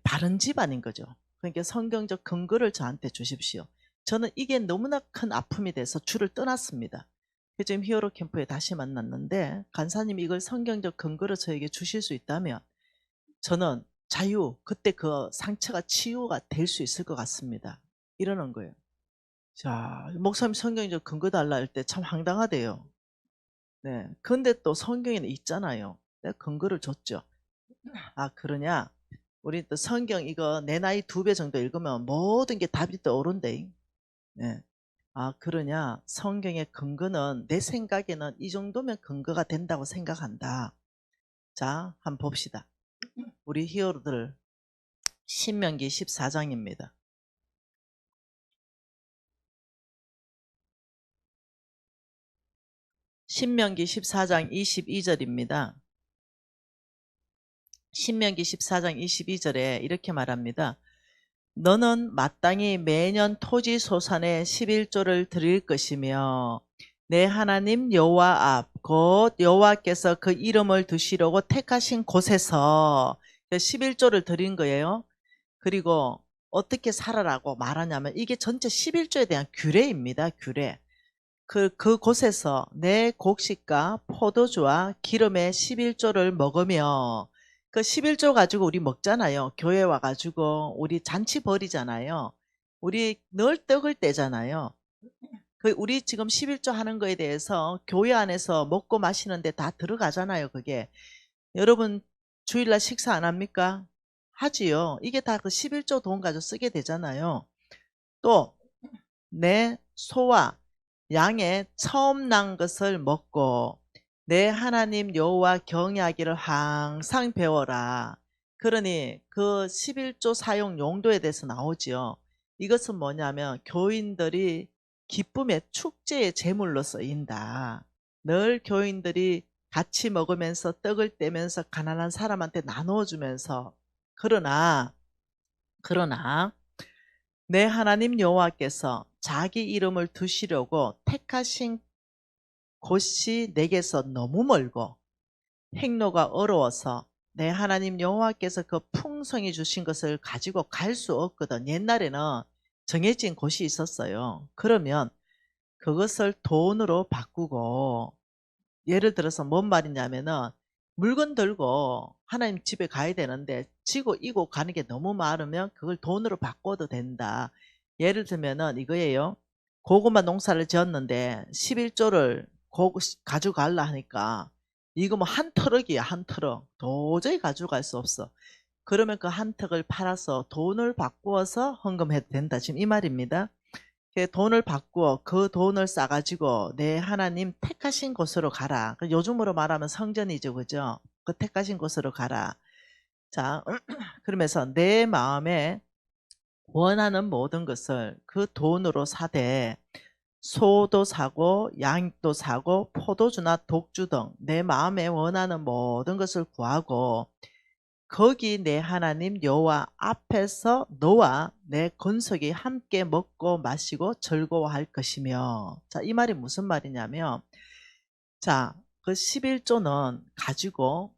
[SPEAKER 1] 바른 집안인 거죠. 그러니까 성경적 근거를 저한테 주십시오. 저는 이게 너무나 큰 아픔이 돼서 주를 떠났습니다. 지금 히어로 캠프에 다시 만났는데 간사님이 이걸 성경적 근거로 저에게 주실 수 있다면 저는 그때 그 상처가 치유가 될 수 있을 것 같습니다. 이러는 거예요. 자, 목사님 성경적 근거 달라 할 때 참 황당하대요. 네. 근데 또 성경에는 있잖아요. 내가 근거를 줬죠. 그러냐? 우리 또 성경 이거 내 나이 2배 정도 읽으면 모든 게 답이 떠오른대. 네. 그러냐? 성경의 근거는 내 생각에는 이 정도면 근거가 된다고 생각한다. 자, 한번 봅시다. 우리 히어로들 신명기 14장입니다. 신명기 14장 22절입니다. 신명기 14장 22절에 이렇게 말합니다. 너는 마땅히 매년 토지 소산의 11조를 드릴 것이며 내 하나님 여호와 앞 곧 여호와께서 그 이름을 두시려고 택하신 곳에서 11조를 드린 거예요. 그리고 어떻게 살아라고 말하냐면 이게 전체 11조에 대한 규례입니다. 규례. 그 곳에서 내 곡식과 포도주와 기름의 11조를 먹으며 그 11조 가지고 우리 먹잖아요. 교회 와가지고 우리 잔치 벌이잖아요. 우리 늘 떡을 떼잖아요. 우리 지금 11조 하는 거에 대해서 교회 안에서 먹고 마시는데 다 들어가잖아요. 그게. 여러분 주일날 식사 안 합니까? 하지요. 이게 다 그 11조 돈 가지고 쓰게 되잖아요. 또 내 소와 양의 처음 난 것을 먹고 내 하나님 여호와 경외하기를 항상 배워라. 그러니 그 11조 사용 용도에 대해서 나오지요. 이것은 뭐냐면 교인들이 기쁨의 축제의 제물로 쓰인다. 늘 교인들이 같이 먹으면서 떡을 떼면서 가난한 사람한테 나누어주면서 그러나 내 하나님 여호와께서 자기 이름을 두시려고 택하신 곳이 내게서 너무 멀고 행로가 어려워서 내 하나님 여호와께서 그 풍성히 주신 것을 가지고 갈 수 없거든. 옛날에는 정해진 곳이 있었어요. 그러면 그것을 돈으로 바꾸고 예를 들어서 뭔 말이냐면은 물건 들고 하나님 집에 가야 되는데 지고 이고 가는 게 너무 많으면 그걸 돈으로 바꿔도 된다. 예를 들면은 이거예요. 고구마 농사를 지었는데 11조를 가져갈라 하니까 이거 뭐 한 트럭이야. 한 트럭. 도저히 가져갈 수 없어. 그러면 그 한 트럭을 팔아서 돈을 바꾸어서 헌금해도 된다. 지금 이 말입니다. 돈을 바꾸어 그 돈을 싸가지고 내 하나님 택하신 곳으로 가라. 요즘으로 말하면 성전이죠. 그죠? 그 택하신 곳으로 가라. 자, 그러면서 내 마음에 원하는 모든 것을 그 돈으로 사되 소도 사고 양도 사고 포도주나 독주 등 내 마음에 원하는 모든 것을 구하고 거기 내 하나님 여호와 앞에서 너와 내 건석이 함께 먹고 마시고 즐거워할 것이며. 자, 이 말이 무슨 말이냐면 자, 그 11조는 가지고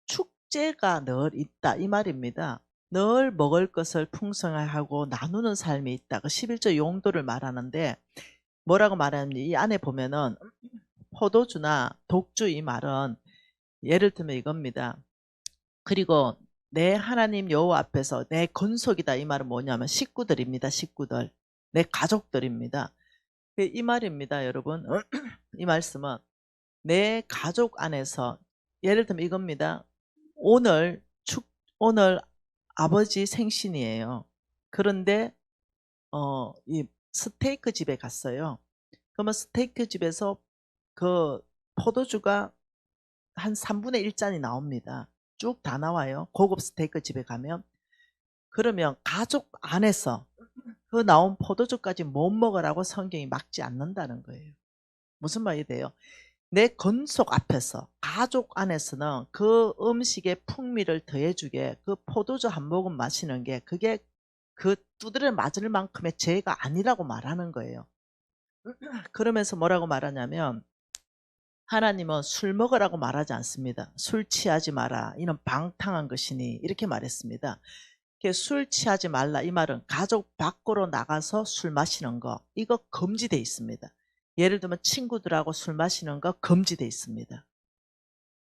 [SPEAKER 1] 축제가 늘 있다 이 말입니다. 늘 먹을 것을 풍성하고 나누는 삶이 있다. 그 11조 용도를 말하는데 뭐라고 말하는지 이 안에 보면은 포도주나 독주 이 말은 예를 들면 이겁니다. 그리고 내 하나님 여호와 앞에서 내 건속이다 이 말은 뭐냐면 식구들입니다. 식구들. 내 가족들입니다. 이 말입니다, 여러분. 이 말씀은 내 가족 안에서 예를 들면 이겁니다. 오늘 아버지 생신이에요. 그런데 이 스테이크 집에 갔어요. 그러면 스테이크 집에서 그 포도주가 한 3분의 1잔이 나옵니다. 쭉 다 나와요. 고급 스테이크 집에 가면. 그러면 가족 안에서 그 나온 포도주까지 못 먹으라고 성경이 막지 않는다는 거예요. 무슨 말이 돼요? 내 건속 앞에서 가족 안에서는 그 음식의 풍미를 더해주게 그 포도주 한 모금 마시는 게 그게 그 두드려 맞을 만큼의 죄가 아니라고 말하는 거예요. 그러면서 뭐라고 말하냐면 하나님은 술 먹으라고 말하지 않습니다. 술 취하지 마라. 이는 방탕한 것이니 이렇게 말했습니다. 술 취하지 말라 이 말은 가족 밖으로 나가서 술 마시는 거 이거 금지되어 있습니다. 예를 들면 친구들하고 술 마시는 거 금지되어 있습니다.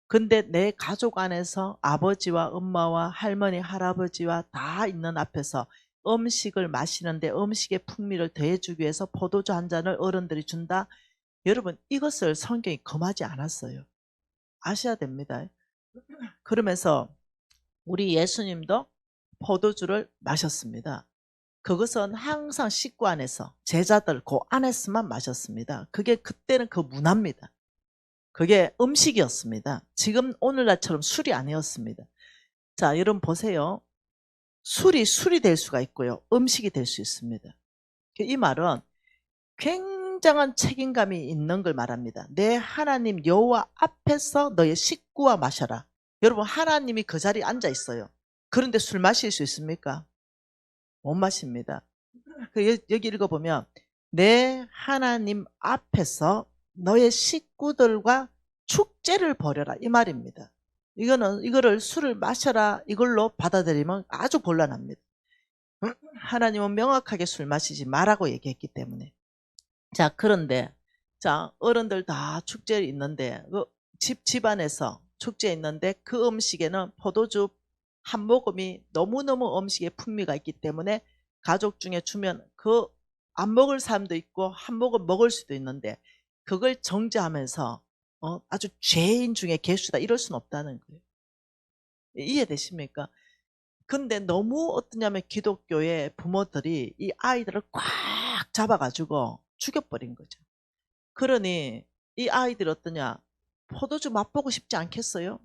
[SPEAKER 1] 근데 내 가족 안에서 아버지와 엄마와 할머니 할아버지와 다 있는 앞에서 음식을 마시는데 음식의 풍미를 더해주기 위해서 포도주 한 잔을 어른들이 준다. 여러분 이것을 성경이 금하지 않았어요. 아셔야 됩니다. 그러면서 우리 예수님도 포도주를 마셨습니다. 그것은 항상 식구 안에서 제자들 그 안에서만 마셨습니다. 그게 그때는 그 문화입니다. 그게 음식이었습니다. 지금 오늘날처럼 술이 아니었습니다. 자, 여러분 보세요. 술이 될 수가 있고요. 음식이 될 수 있습니다. 이 말은 굉장한 책임감이 있는 걸 말합니다. 내 하나님 여호와 앞에서 너의 식구와 마셔라. 여러분 하나님이 그 자리에 앉아 있어요. 그런데 술 마실 수 있습니까? 못 마십니다. 여기 읽어보면 내 하나님 앞에서 너의 식구들과 축제를 벌여라 이 말입니다. 이거를 술을 마셔라 이걸로 받아들이면 아주 곤란합니다. 하나님은 명확하게 술 마시지 말라고 얘기했기 때문에. 자, 그런데 자 어른들 다 축제에 있는데 그 집안에서 축제에 있는데 그 음식에는 포도주 한 모금이 너무너무 음식에 풍미가 있기 때문에 가족 중에 주면 그 안 먹을 사람도 있고 한 모금 먹을 수도 있는데 그걸 정죄하면서 아주 죄인 중에 괴수다 이럴 수는 없다는 거예요. 이해되십니까? 근데 너무 어떠냐면 기독교의 부모들이 이 아이들을 꽉 잡아가지고 죽여버린 거죠. 그러니 이 아이들 어떠냐? 포도주 맛보고 싶지 않겠어요?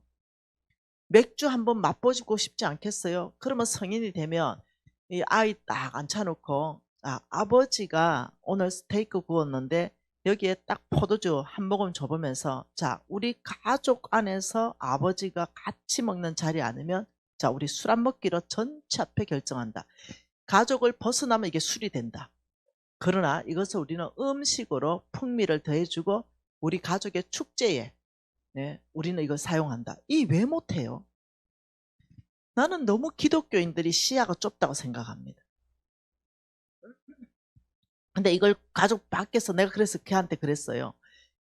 [SPEAKER 1] 맥주 한번 맛보고 싶지 않겠어요? 그러면 성인이 되면 이 아이 딱 앉혀놓고 아버지가 오늘 스테이크 구웠는데 여기에 딱 포도주 한 모금 줘보면서 자 우리 가족 안에서 아버지가 같이 먹는 자리 아니면 자 우리 술 안 먹기로 전체 앞에 결정한다. 가족을 벗어나면 이게 술이 된다. 그러나 이것을 우리는 음식으로 풍미를 더해주고 우리 가족의 축제에 우리는 이걸 사용한다. 이 왜 못해요? 나는 너무 기독교인들이 시야가 좁다고 생각합니다. 근데 이걸 가족 밖에서 내가 그래서 걔한테 그랬어요.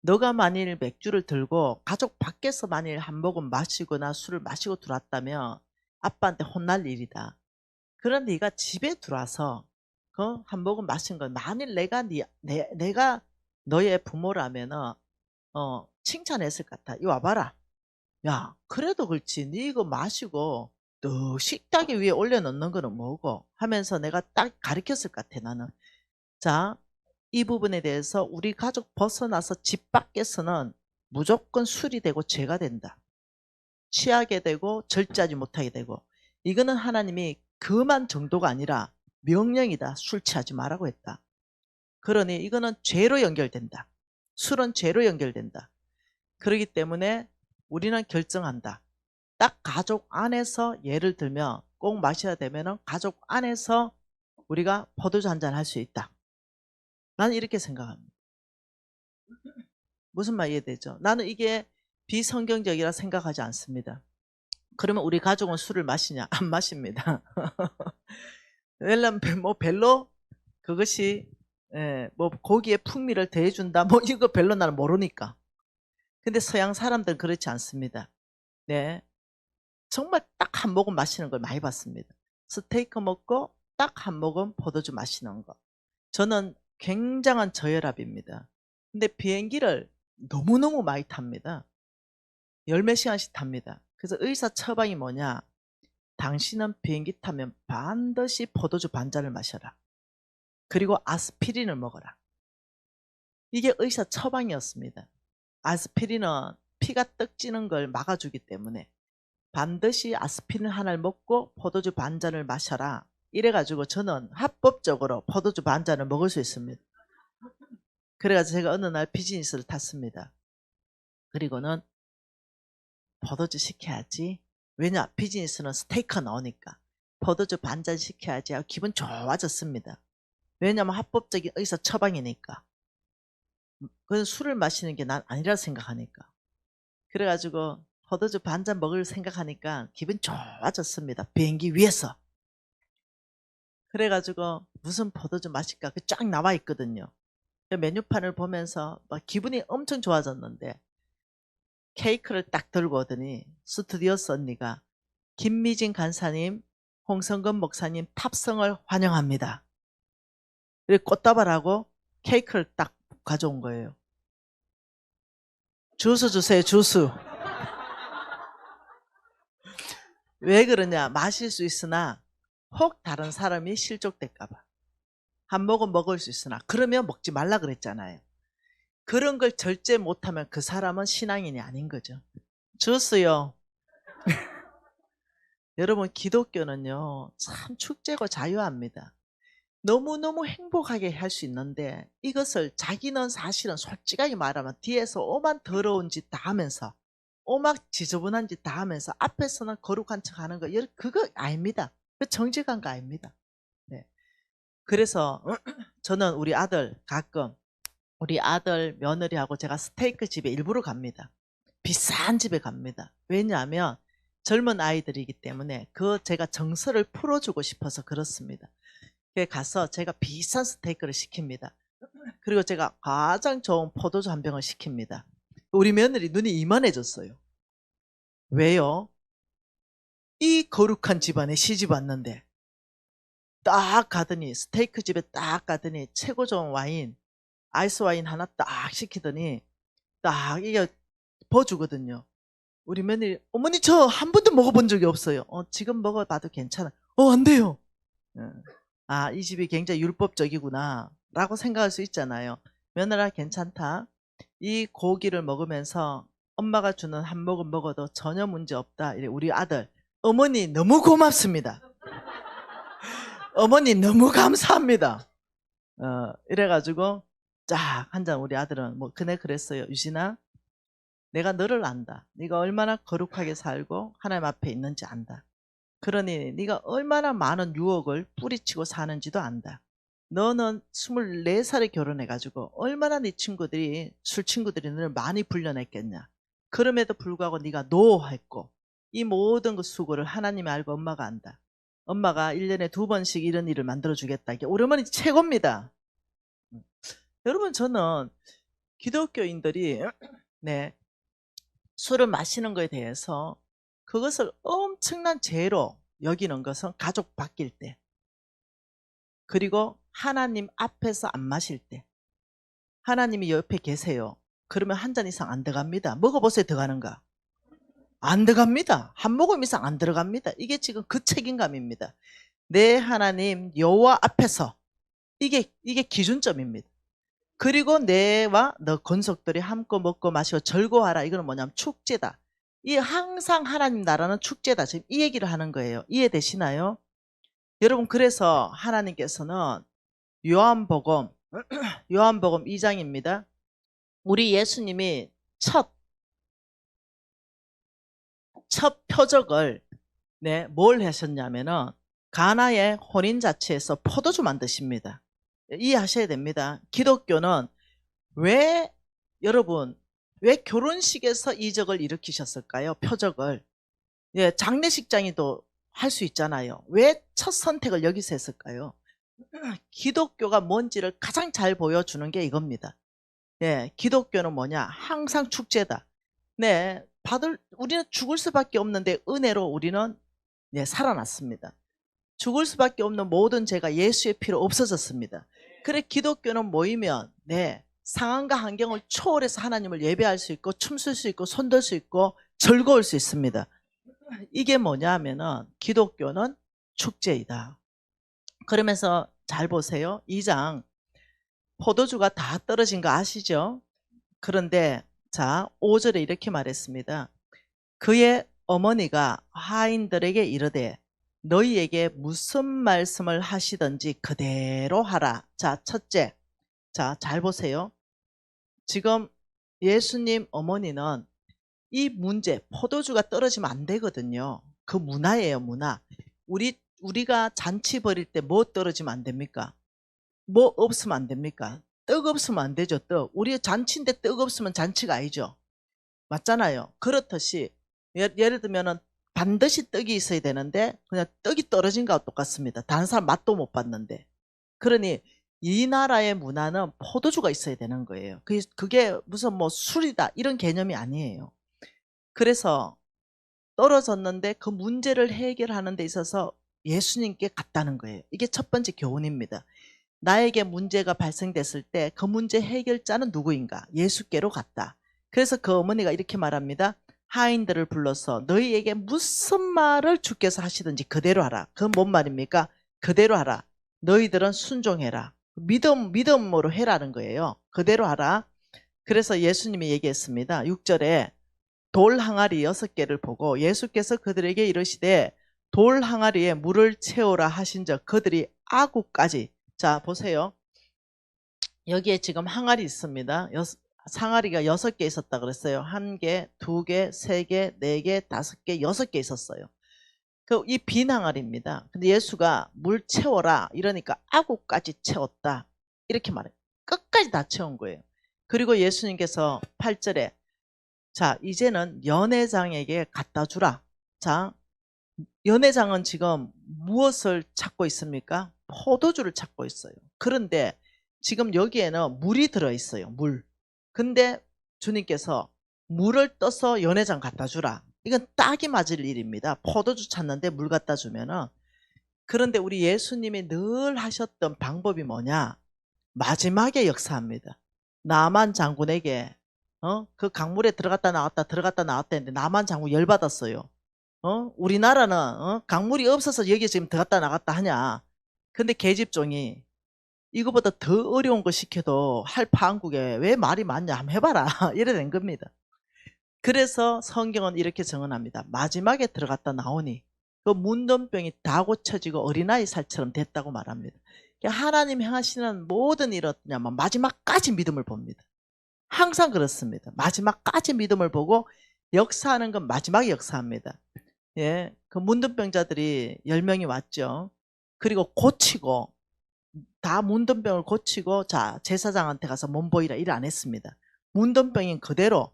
[SPEAKER 1] 너가 만일 맥주를 들고 가족 밖에서 만일 한 모금 마시거나 술을 마시고 들어왔다면 아빠한테 혼날 일이다. 그런데 네가 집에 들어와서 한 모금 마신 건 만일 내가 너의 부모라면은 칭찬했을 것 같아. 이 와봐라. 야 그래도 그렇지 네 이거 마시고 또 식탁 위에 올려놓는 거는 뭐고 하면서 내가 딱 가르쳤을 것 같아 나는. 자, 이 부분에 대해서 우리 가족 벗어나서 집 밖에서는 무조건 술이 되고 죄가 된다. 취하게 되고 절제하지 못하게 되고 이거는 하나님이 그만 정도가 아니라 명령이다. 술 취하지 말라고 했다. 그러니 이거는 죄로 연결된다. 술은 죄로 연결된다. 그렇기 때문에 우리는 결정한다. 딱 가족 안에서 예를 들면 꼭 마셔야 되면 가족 안에서 우리가 포도주 한잔 할 수 있다. 나는 이렇게 생각합니다. 무슨 말 이해되죠? 나는 이게 비성경적이라 생각하지 않습니다. 그러면 우리 가족은 술을 마시냐? 안 마십니다. 왜냐면 뭐 별로 그것이 뭐 고기에 풍미를 더해준다 뭐 이거 별로 나는 모르니까. 근데 서양 사람들은 그렇지 않습니다. 네, 정말 딱 한 모금 마시는 걸 많이 봤습니다. 스테이크 먹고 딱 한 모금 포도주 마시는 거. 저는 굉장한 저혈압입니다. 근데 비행기를 너무너무 많이 탑니다. 열 몇 시간씩 탑니다. 그래서 의사 처방이 뭐냐? 당신은 비행기 타면 반드시 포도주 반 잔을 마셔라. 그리고 아스피린을 먹어라. 이게 의사 처방이었습니다. 아스피린은 피가 떡 찌는 걸 막아주기 때문에 반드시 아스피린 하나를 먹고 포도주 반 잔을 마셔라. 이래가지고 저는 합법적으로 포도주 반 잔을 먹을 수 있습니다. 그래가지고 제가 어느 날 비즈니스를 탔습니다. 그리고는 포도주 시켜야지. 왜냐? 비즈니스는 스테이크가 나오니까. 포도주 반 잔 시켜야지 하고 기분 좋아졌습니다. 왜냐면 합법적인 의사 처방이니까. 그건 술을 마시는 게 난 아니라 생각하니까. 그래가지고 포도주 반 잔 먹을 생각하니까 기분 좋아졌습니다. 비행기 위에서. 그래가지고 무슨 포도주 마실까 그 쫙 나와 있거든요. 메뉴판을 보면서 막 기분이 엄청 좋아졌는데 케이크를 딱 들고 오더니 스튜디오스 언니가 김미진 간사님, 홍성근 목사님 탑승을 환영합니다. 그리고 꽃다발하고 케이크를 딱 가져온 거예요. 주스 주세요, 주스. 왜 그러냐? 마실 수 있으나 혹 다른 사람이 실족될까봐. 한 모금 먹을 수 있으나 그러면 먹지 말라 그랬잖아요. 그런 걸 절제 못하면 그 사람은 신앙인이 아닌 거죠. 주스요. 여러분 기독교는요 참 축제고 자유합니다. 너무너무 행복하게 할 수 있는데 이것을 자기는 사실은 솔직하게 말하면 뒤에서 오만 더러운 짓 다 하면서 오막 지저분한 짓 다 하면서 앞에서는 거룩한 척 하는 거 그거 아닙니다. 그 정직한 거 아닙니다. 네. 그래서 저는 우리 아들 가끔 우리 아들 며느리하고 제가 스테이크 집에 일부러 갑니다. 비싼 집에 갑니다. 왜냐하면 젊은 아이들이기 때문에 그 제가 정서를 풀어주고 싶어서 그렇습니다. 가서 제가 비싼 스테이크를 시킵니다. 그리고 제가 가장 좋은 포도주 한 병을 시킵니다. 우리 며느리 눈이 이만해졌어요. 왜요? 이 거룩한 집안에 시집 왔는데 딱 가더니 스테이크 집에 딱 가더니 최고 좋은 와인 아이스 와인 하나 딱 시키더니 딱 이게 버주거든요. 우리 며느리 어머니 저 한 번도 먹어본 적이 없어요. 지금 먹어봐도 괜찮아. 안 돼요. 아, 이 집이 굉장히 율법적이구나 라고 생각할 수 있잖아요. 며느라 괜찮다. 이 고기를 먹으면서 엄마가 주는 한 모금 먹어도 전혀 문제 없다. 우리 아들 어머니 너무 고맙습니다. 어머니 너무 감사합니다. 이래가지고 쫙 한 잔 우리 아들은 뭐 그네 그랬어요. 유진아 내가 너를 안다. 네가 얼마나 거룩하게 살고 하나님 앞에 있는지 안다. 그러니 네가 얼마나 많은 유혹을 뿌리치고 사는지도 안다. 너는 24살에 결혼해가지고 얼마나 네 친구들이 술 친구들이 너를 많이 불려냈겠냐. 그럼에도 불구하고 네가 노했고 이 모든 그 수고를 하나님이 알고 엄마가 안다. 엄마가 1년에 2번씩 이런 일을 만들어주겠다. 이게 우리 어머니 최고입니다. 여러분 저는 기독교인들이 네 술을 마시는 것에 대해서 그것을 엄청난 죄로 여기는 것은 가족 바뀔 때 그리고 하나님 앞에서 안 마실 때 하나님이 옆에 계세요. 그러면 한 잔 이상 안 들어갑니다. 먹어보세요. 들어가는가? 안 들어갑니다. 한 모금 이상 안 들어갑니다. 이게 지금 그 책임감입니다. 내 하나님 여호와 앞에서 이게 기준점입니다. 그리고 내와 너 권속들이 함께 먹고 마시고 즐거워하라. 이거는 뭐냐면 축제다. 이 항상 하나님 나라는 축제다. 지금 이 얘기를 하는 거예요. 이해되시나요? 여러분 그래서 하나님께서는 요한복음 2장입니다. 우리 예수님이 첫 표적을 뭘 하셨냐면은 가나의 혼인잔치에서 포도주 만드십니다. 이해하셔야 됩니다. 기독교는 왜 여러분 왜 결혼식에서 이적을 일으키셨을까요? 표적을. 예, 장례식장이도 할 수 있잖아요. 왜 첫 선택을 여기서 했을까요? 기독교가 뭔지를 가장 잘 보여주는 게 이겁니다. 예, 기독교는 뭐냐? 항상 축제다. 네, 우리는 죽을 수밖에 없는데 은혜로 우리는 네, 살아났습니다. 죽을 수밖에 없는 모든 죄가 예수의 피로 없어졌습니다. 그래 기독교는 모이면 네, 상황과 환경을 초월해서 하나님을 예배할 수 있고 춤출 수 있고 손들 수 있고 즐거울 수 있습니다. 이게 뭐냐 하면은 기독교는 축제이다. 그러면서 잘 보세요. 2장 포도주가 다 떨어진 거 아시죠? 그런데 자 5절에 이렇게 말했습니다. 그의 어머니가 하인들에게 이르되 너희에게 무슨 말씀을 하시든지 그대로 하라. 자 첫째, 자 잘 보세요. 지금 예수님 어머니는 이 문제 포도주가 떨어지면 안 되거든요. 그 문화예요, 문화. 우리가 잔치 벌일 때 뭐 떨어지면 안 됩니까? 뭐 없으면 안 됩니까? 떡 없으면 안 되죠. 떡. 우리 잔치인데 떡 없으면 잔치가 아니죠. 맞잖아요. 그렇듯이 예를 들면은 반드시 떡이 있어야 되는데 그냥 떡이 떨어진 거와 똑같습니다. 다른 사람 맛도 못 봤는데. 그러니 이 나라의 문화는 포도주가 있어야 되는 거예요. 그게 무슨 뭐 술이다 이런 개념이 아니에요. 그래서 떨어졌는데 그 문제를 해결하는 데 있어서 예수님께 갔다는 거예요. 이게 첫 번째 교훈입니다. 나에게 문제가 발생됐을 때 그 문제 해결자는 누구인가? 예수께로 갔다. 그래서 그 어머니가 이렇게 말합니다. 하인들을 불러서 너희에게 무슨 말을 주께서 하시든지 그대로 하라. 그건 뭔 말입니까? 그대로 하라. 너희들은 순종해라. 믿음으로 해라는 거예요. 그대로 하라. 그래서 예수님이 얘기했습니다. 6절에 돌 항아리 6개를 보고 예수께서 그들에게 이르시되 돌 항아리에 물을 채우라 하신즉 그들이 아구까지. 자 보세요. 여기에 지금 항아리 있습니다. 항아리가 6개 있었다 그랬어요. 1개, 2개, 3개, 4개, 5개, 6개 있었어요. 이 빈 항아리입니다. 근데 예수가 물 채워라 이러니까 아구까지 채웠다. 이렇게 말해요. 끝까지 다 채운 거예요. 그리고 예수님께서 8절에 자 이제는 연회장에게 갖다 주라. 자 연회장은 지금 무엇을 찾고 있습니까? 포도주를 찾고 있어요. 그런데 지금 여기에는 물이 들어있어요. 물. 근데 주님께서 물을 떠서 연회장 갖다 주라. 이건 딱이 맞을 일입니다. 포도주 찾는데 물 갖다 주면은. 그런데 우리 예수님이 늘 하셨던 방법이 뭐냐? 마지막에 역사합니다. 나만 장군에게 그 강물에 들어갔다 나왔다 했는데 나만 장군 열받았어요. 우리나라는 강물이 없어서 여기 지금 들어갔다 나갔다 하냐. 근데 계집종이 이거보다 더 어려운 거 시켜도 할 판국에 왜 말이 많냐 한번 해봐라. 이래 된 겁니다. 그래서 성경은 이렇게 정언합니다. 마지막에 들어갔다 나오니 그 문둥병이 다 고쳐지고 어린아이 살처럼 됐다고 말합니다. 하나님 행하시는 모든 일은 어떠냐면 마지막까지 믿음을 봅니다. 항상 그렇습니다. 마지막까지 믿음을 보고 역사하는 건 마지막에 역사합니다. 예, 그 문둥병자들이 10명이 왔죠. 그리고 고치고 다 문둥병을 고치고 자 제사장한테 가서 몸 보이라 일 안 했습니다. 문둥병인 그대로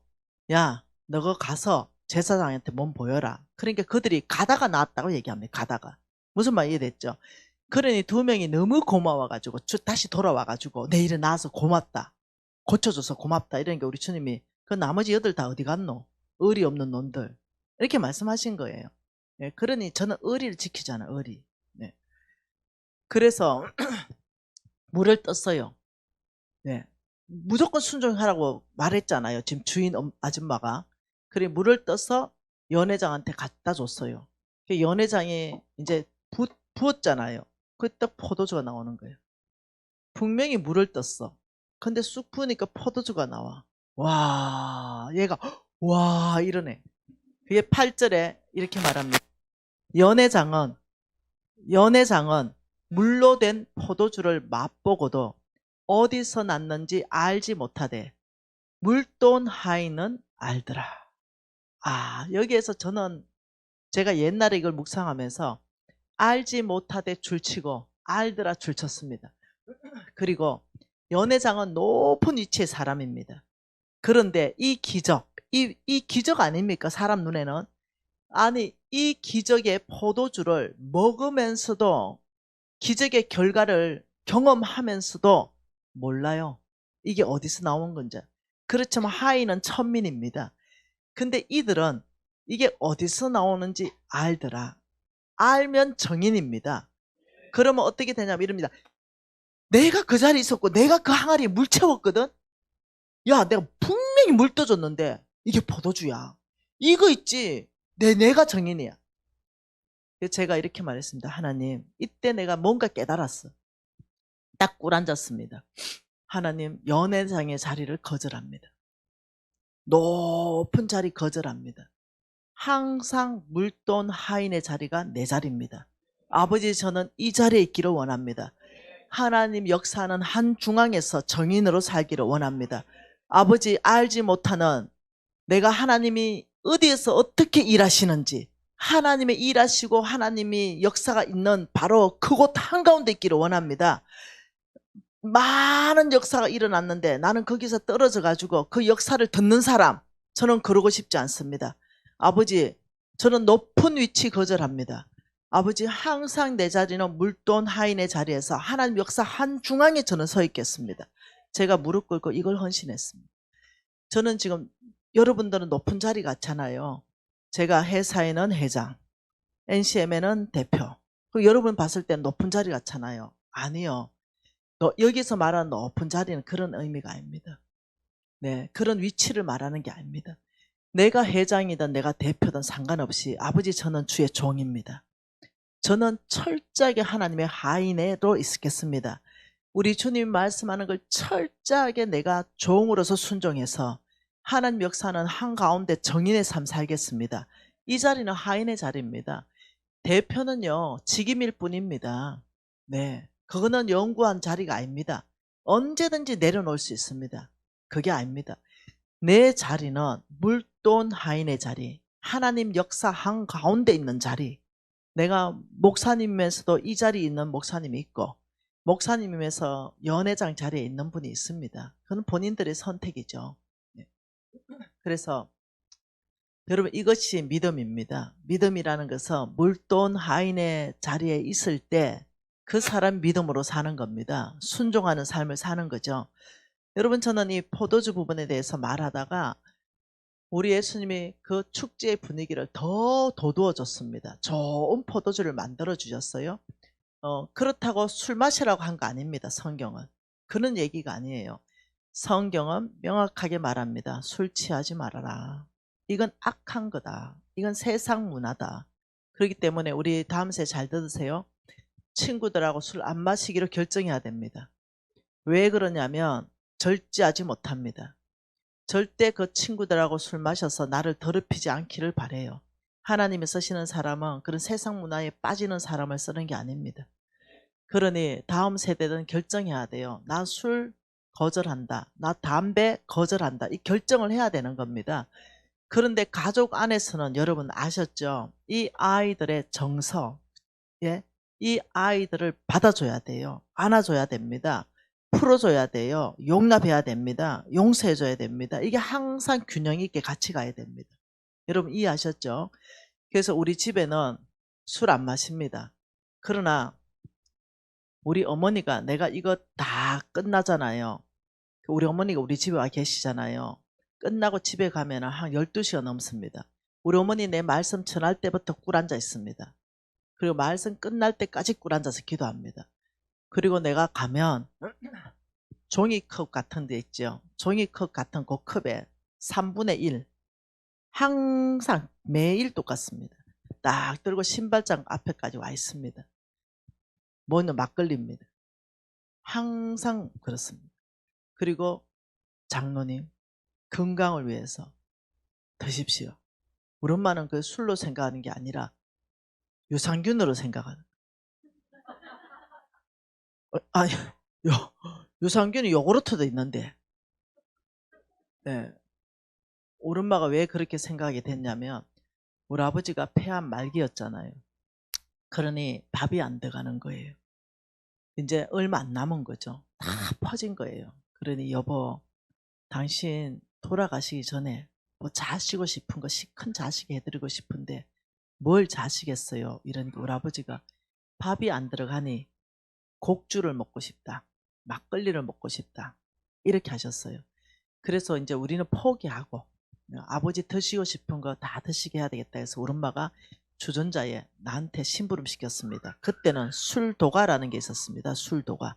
[SPEAKER 1] 야 너가 가서 제사장한테 몸 보여라. 그러니까 그들이 가다가 나왔다고 얘기합니다. 가다가 무슨 말 이해됐죠? 그러니 2명이 너무 고마워가지고 다시 돌아와가지고 내 일에 나와서 고맙다. 고쳐줘서 고맙다. 이러니까 우리 주님이 그 나머지 8 다 어디 갔노? 의리 없는 놈들. 이렇게 말씀하신 거예요. 예, 그러니 저는 의리를 지키잖아. 의리. 네. 그래서 물을 떴어요. 네. 무조건 순종하라고 말했잖아요. 지금 주인 아줌마가. 그래 물을 떠서 연회장한테 갖다 줬어요. 연회장이 이제 부었잖아요. 그때 포도주가 나오는 거예요. 분명히 물을 떴어. 근데 쑥 부으니까 포도주가 나와. 와, 얘가 와 이러네. 그게 8절에 이렇게 말합니다. 연회장은 물로 된 포도주를 맛보고도 어디서 났는지 알지 못하되 물돈 하인은 알더라. 아, 여기에서 저는 제가 옛날에 이걸 묵상하면서 알지 못하되 줄치고 알더라 줄쳤습니다. 그리고 연회장은 높은 위치의 사람입니다. 그런데 이 기적, 이 기적 아닙니까? 사람 눈에는. 아니, 이 기적의 포도주를 먹으면서도 기적의 결과를 경험하면서도 몰라요. 이게 어디서 나온 건지. 그렇지만 하인은 천민입니다. 근데 이들은 이게 어디서 나오는지 알더라. 알면 정인입니다. 그러면 어떻게 되냐면 이럽니다. 내가 그 자리에 있었고 내가 그 항아리에 물 채웠거든. 야, 내가 분명히 물 떠줬는데 이게 포도주야. 이거 있지. 내가 정인이야. 제가 이렇게 말했습니다. 하나님, 이때 내가 뭔가 깨달았어. 딱 꿀 앉았습니다. 하나님, 연회장의 자리를 거절합니다. 높은 자리 거절합니다. 항상 물돈 하인의 자리가 내 자리입니다. 아버지, 저는 이 자리에 있기를 원합니다. 하나님 역사는 한 중앙에서 정인으로 살기를 원합니다. 아버지, 알지 못하는 내가 하나님이 어디에서 어떻게 일하시는지, 하나님의 일하시고 하나님이 역사가 있는 바로 그곳 한가운데 있기를 원합니다. 많은 역사가 일어났는데 나는 거기서 떨어져 가지고 그 역사를 듣는 사람, 저는 그러고 싶지 않습니다. 아버지, 저는 높은 위치 거절합니다. 아버지, 항상 내 자리는 물돈 하인의 자리에서 하나님 역사 한 중앙에 저는 서 있겠습니다. 제가 무릎 꿇고 이걸 헌신했습니다. 저는 지금 여러분들은 높은 자리 같잖아요. 제가 회사에는 회장, NCM에는 대표. 여러분 봤을 땐 높은 자리 같잖아요. 아니요. 여기서 말하는 높은 자리는 그런 의미가 아닙니다. 네, 그런 위치를 말하는 게 아닙니다. 내가 회장이든 내가 대표든 상관없이 아버지, 저는 주의 종입니다. 저는 철저하게 하나님의 하인으로 있겠습니다. 우리 주님 말씀하는 걸 철저하게 내가 종으로서 순종해서 하나님 역사는 한가운데 정인의 삶 살겠습니다. 이 자리는 하인의 자리입니다. 대표는요, 직임일 뿐입니다. 네, 그거는 영구한 자리가 아닙니다. 언제든지 내려놓을 수 있습니다. 그게 아닙니다. 내 자리는 물돈 하인의 자리, 하나님 역사 한가운데 있는 자리. 내가 목사님이면서도 이 자리에 있는 목사님이 있고, 목사님이면서 연회장 자리에 있는 분이 있습니다. 그건 본인들의 선택이죠. 네. 그래서 여러분, 이것이 믿음입니다. 믿음이라는 것은 물돈 하인의 자리에 있을 때 그 사람 믿음으로 사는 겁니다. 순종하는 삶을 사는 거죠. 여러분, 저는 이 포도주 부분에 대해서 말하다가 우리 예수님이 그 축제의 분위기를 더 돋우어줬습니다. 좋은 포도주를 만들어 주셨어요. 그렇다고 술 마시라고 한 거 아닙니다. 성경은. 그런 얘기가 아니에요. 성경은 명확하게 말합니다. 술 취하지 말아라. 이건 악한 거다. 이건 세상 문화다. 그렇기 때문에 우리 다음 세 잘 들으세요. 친구들하고 술 안 마시기로 결정해야 됩니다. 왜 그러냐면 절제하지 못합니다. 절대 그 친구들하고 술 마셔서 나를 더럽히지 않기를 바라요. 하나님이 쓰시는 사람은 그런 세상 문화에 빠지는 사람을 쓰는 게 아닙니다. 그러니 다음 세대는 결정해야 돼요. 나 술 거절한다. 나 담배 거절한다. 이 결정을 해야 되는 겁니다. 그런데 가족 안에서는 여러분 아셨죠? 이 아이들의 정서, 예? 이 아이들을 받아줘야 돼요. 안아줘야 됩니다. 풀어줘야 돼요. 용납해야 됩니다. 용서해줘야 됩니다. 이게 항상 균형 있게 같이 가야 됩니다. 여러분 이해하셨죠? 그래서 우리 집에는 술 안 마십니다. 그러나 우리 어머니가 내가 이거 다 끝나잖아요. 우리 어머니가 우리 집에 와 계시잖아요. 끝나고 집에 가면 한 12시가 넘습니다. 우리 어머니 내 말씀 전할 때부터 꿀 앉아 있습니다. 그리고 말씀 끝날 때까지 꿀 앉아서 기도합니다. 그리고 내가 가면 종이컵 같은 데 있죠. 종이컵 같은 그 컵에 3분의 1 항상 매일 똑같습니다. 딱 들고 신발장 앞에까지 와 있습니다. 뭐는 막걸리입니다. 항상 그렇습니다. 그리고 장로님 건강을 위해서 드십시오. 우리 엄마는 그 술로 생각하는 게 아니라 유산균으로 생각하는. 아니, 유산균이 요구르트도 있는데. 네. 우리 엄마가 왜 그렇게 생각하게 됐냐면 우리 아버지가 폐암 말기였잖아요. 그러니 밥이 안 들어가는 거예요. 이제 얼마 안 남은 거죠. 다 퍼진 거예요. 그러니 여보, 당신 돌아가시기 전에 뭐 자시고 싶은 거 큰 자식 해드리고 싶은데 뭘 자시겠어요? 이러니까 우리 아버지가 밥이 안 들어가니 곡주를 먹고 싶다. 막걸리를 먹고 싶다. 이렇게 하셨어요. 그래서 이제 우리는 포기하고 아버지 드시고 싶은 거 다 드시게 해야 되겠다 해서 우리 엄마가 주전자에 나한테 심부름 시켰습니다. 그때는 술도가라는 게 있었습니다. 술도가.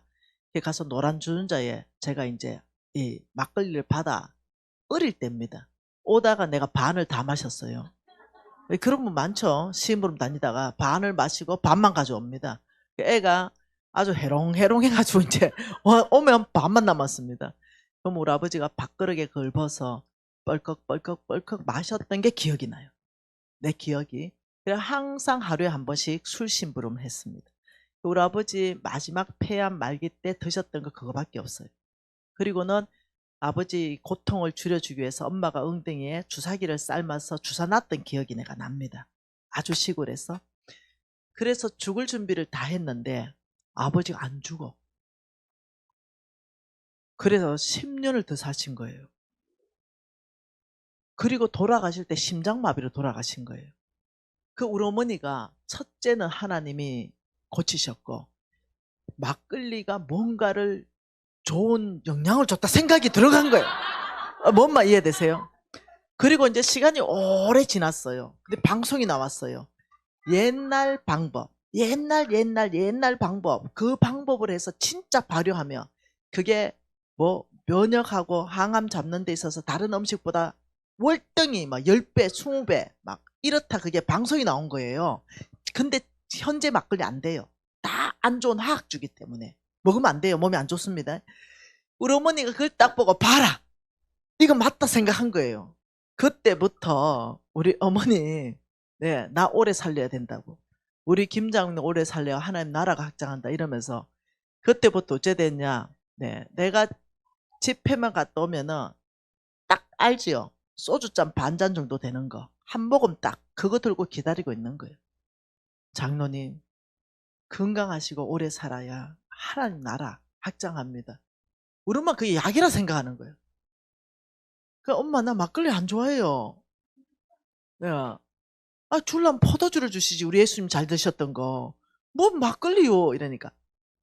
[SPEAKER 1] 가서 노란 주전자에 제가 이제 이 막걸리를 받아 어릴 때입니다. 오다가 내가 반을 다 마셨어요. 그런 분 많죠. 심부름 다니다가 반을 마시고 반만 가져옵니다. 애가 아주 해롱해롱해가지고 이제 오면 반만 남았습니다. 그럼 우리 아버지가 밥그릇에 걸버서 뻘컥 마셨던 게 기억이 나요. 내 기억이. 그래서 항상 하루에 한 번씩 술 심부름을 했습니다. 우리 아버지 마지막 폐암 말기 때 드셨던 거 그거밖에 없어요. 그리고는 아버지 고통을 줄여주기 위해서 엄마가 엉덩이에 주사기를 삶아서 주사 놨던 기억이 내가 납니다. 아주 시골에서. 그래서 죽을 준비를 다 했는데 아버지가 안 죽어. 그래서 10년을 더 사신 거예요. 그리고 돌아가실 때 심장마비로 돌아가신 거예요. 그 우리 어머니가 첫째는 하나님이 고치셨고 막걸리가 뭔가를 좋은 영향을 줬다 생각이 들어간 거예요. 뭔 말 이해되세요? 그리고 이제 시간이 오래 지났어요. 근데 방송이 나왔어요. 옛날 방법, 옛날 방법, 그 방법을 해서 진짜 발효하면 그게 뭐 면역하고 항암 잡는 데 있어서 다른 음식보다 월등히 막 10배, 20배 막 이렇다 그게 방송이 나온 거예요. 근데 현재 막걸리 안 돼요. 다 안 좋은 화학주기 때문에 먹으면 안 돼요. 몸에 안 좋습니다. 우리 어머니가 그걸 딱 보고 봐라. 이거 맞다 생각한 거예요. 그때부터 우리 어머니 나 오래 살려야 된다고. 우리 김장님 오래 살려야 하나님 나라가 확장한다 이러면서 그때부터 어째 됐냐. 내가 집회만 갔다 오면은 딱 알지요. 소주잔 반잔 정도 되는 거. 한 모금 딱 그거 들고 기다리고 있는 거예요. 장로님 건강하시고 오래 살아야 하나님 나라 확장합니다. 우리 엄마 그게 약이라 생각하는 거예요. 그 엄마 나 막걸리 안 좋아해요. 내가 줄라면 포도주를 주시지 우리 예수님 잘 드셨던 거. 뭐 막걸리요 이러니까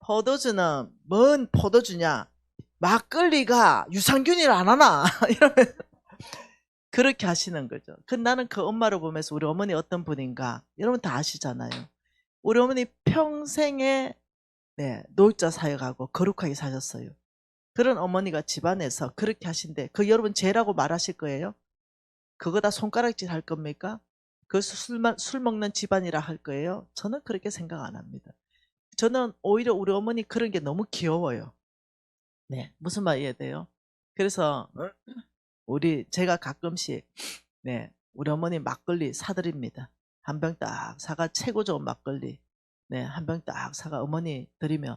[SPEAKER 1] 포도주는 뭔 포도주냐 막걸리가 유산균일 안 하나 이러면 그렇게 하시는 거죠. 나는 그 엄마를 보면서 우리 어머니 어떤 분인가 여러분 다 아시잖아요. 우리 어머니 평생에 노숙자 사역하고 거룩하게 사셨어요. 그런 어머니가 집안에서 그렇게 하신데 그 여러분 죄라고 말하실 거예요? 그거 다 손가락질 할 겁니까? 그 술 먹는 집안이라 할 거예요? 저는 그렇게 생각 안 합니다. 저는 오히려 우리 어머니 그런 게 너무 귀여워요. 무슨 말 이해돼요? 그래서 제가 가끔씩 우리 어머니 막걸리 사드립니다. 한 병 딱 사가 최고 좋은 막걸리 한 병 딱 사가 어머니 드리면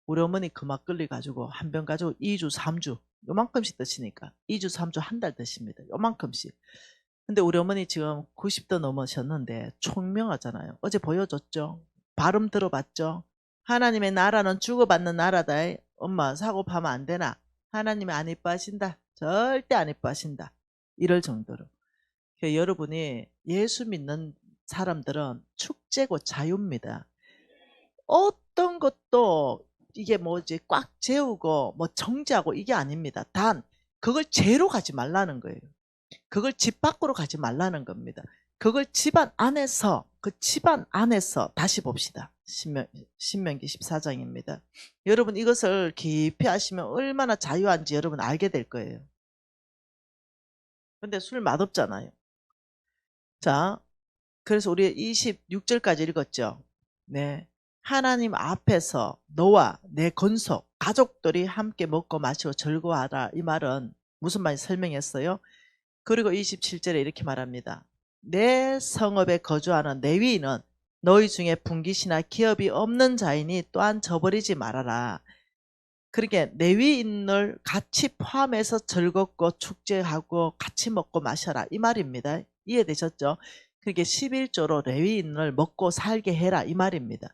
[SPEAKER 1] 우리 어머니 그 막걸리 가지고 한 병 가지고 2주 3주 요만큼씩 드시니까 2주 3주 한 달 드십니다. 요만큼씩. 근데 우리 어머니 지금 90도 넘으셨는데 총명하잖아요. 어제 보여줬죠? 발음 들어봤죠? 하나님의 나라는 주고받는 나라다. 엄마 사고파면 안 되나? 하나님이 안 이뻐하신다. 절대 안 이뻐하신다. 이럴 정도로. 그러니까 여러분이 예수 믿는 사람들은 축제고 자유입니다. 어떤 것도 이게 뭐지 꽉 재우고 뭐 정지하고 이게 아닙니다. 단 그걸 죄로 가지 말라는 거예요. 그걸 집 밖으로 가지 말라는 겁니다. 그걸 집안 안에서 다시 봅시다. 신명기 14장입니다. 여러분 이것을 깊이 하시면 얼마나 자유한지 여러분 알게 될 거예요. 근데 술 맛없잖아요. 자, 그래서 우리 26절까지 읽었죠. 하나님 앞에서 너와 내 건속 가족들이 함께 먹고 마시고 즐거워하라. 이 말은 무슨 말인지 설명했어요. 그리고 27절에 이렇게 말합니다. 내 성읍에 거주하는 레위인은 너희 중에 분깃이나 기업이 없는 자이니 또한 저버리지 말아라. 그렇게 레위인을 같이 포함해서 즐겁고 축제하고 같이 먹고 마셔라. 이 말입니다. 이해되셨죠? 그렇게 11조로 레위인을 먹고 살게 해라. 이 말입니다.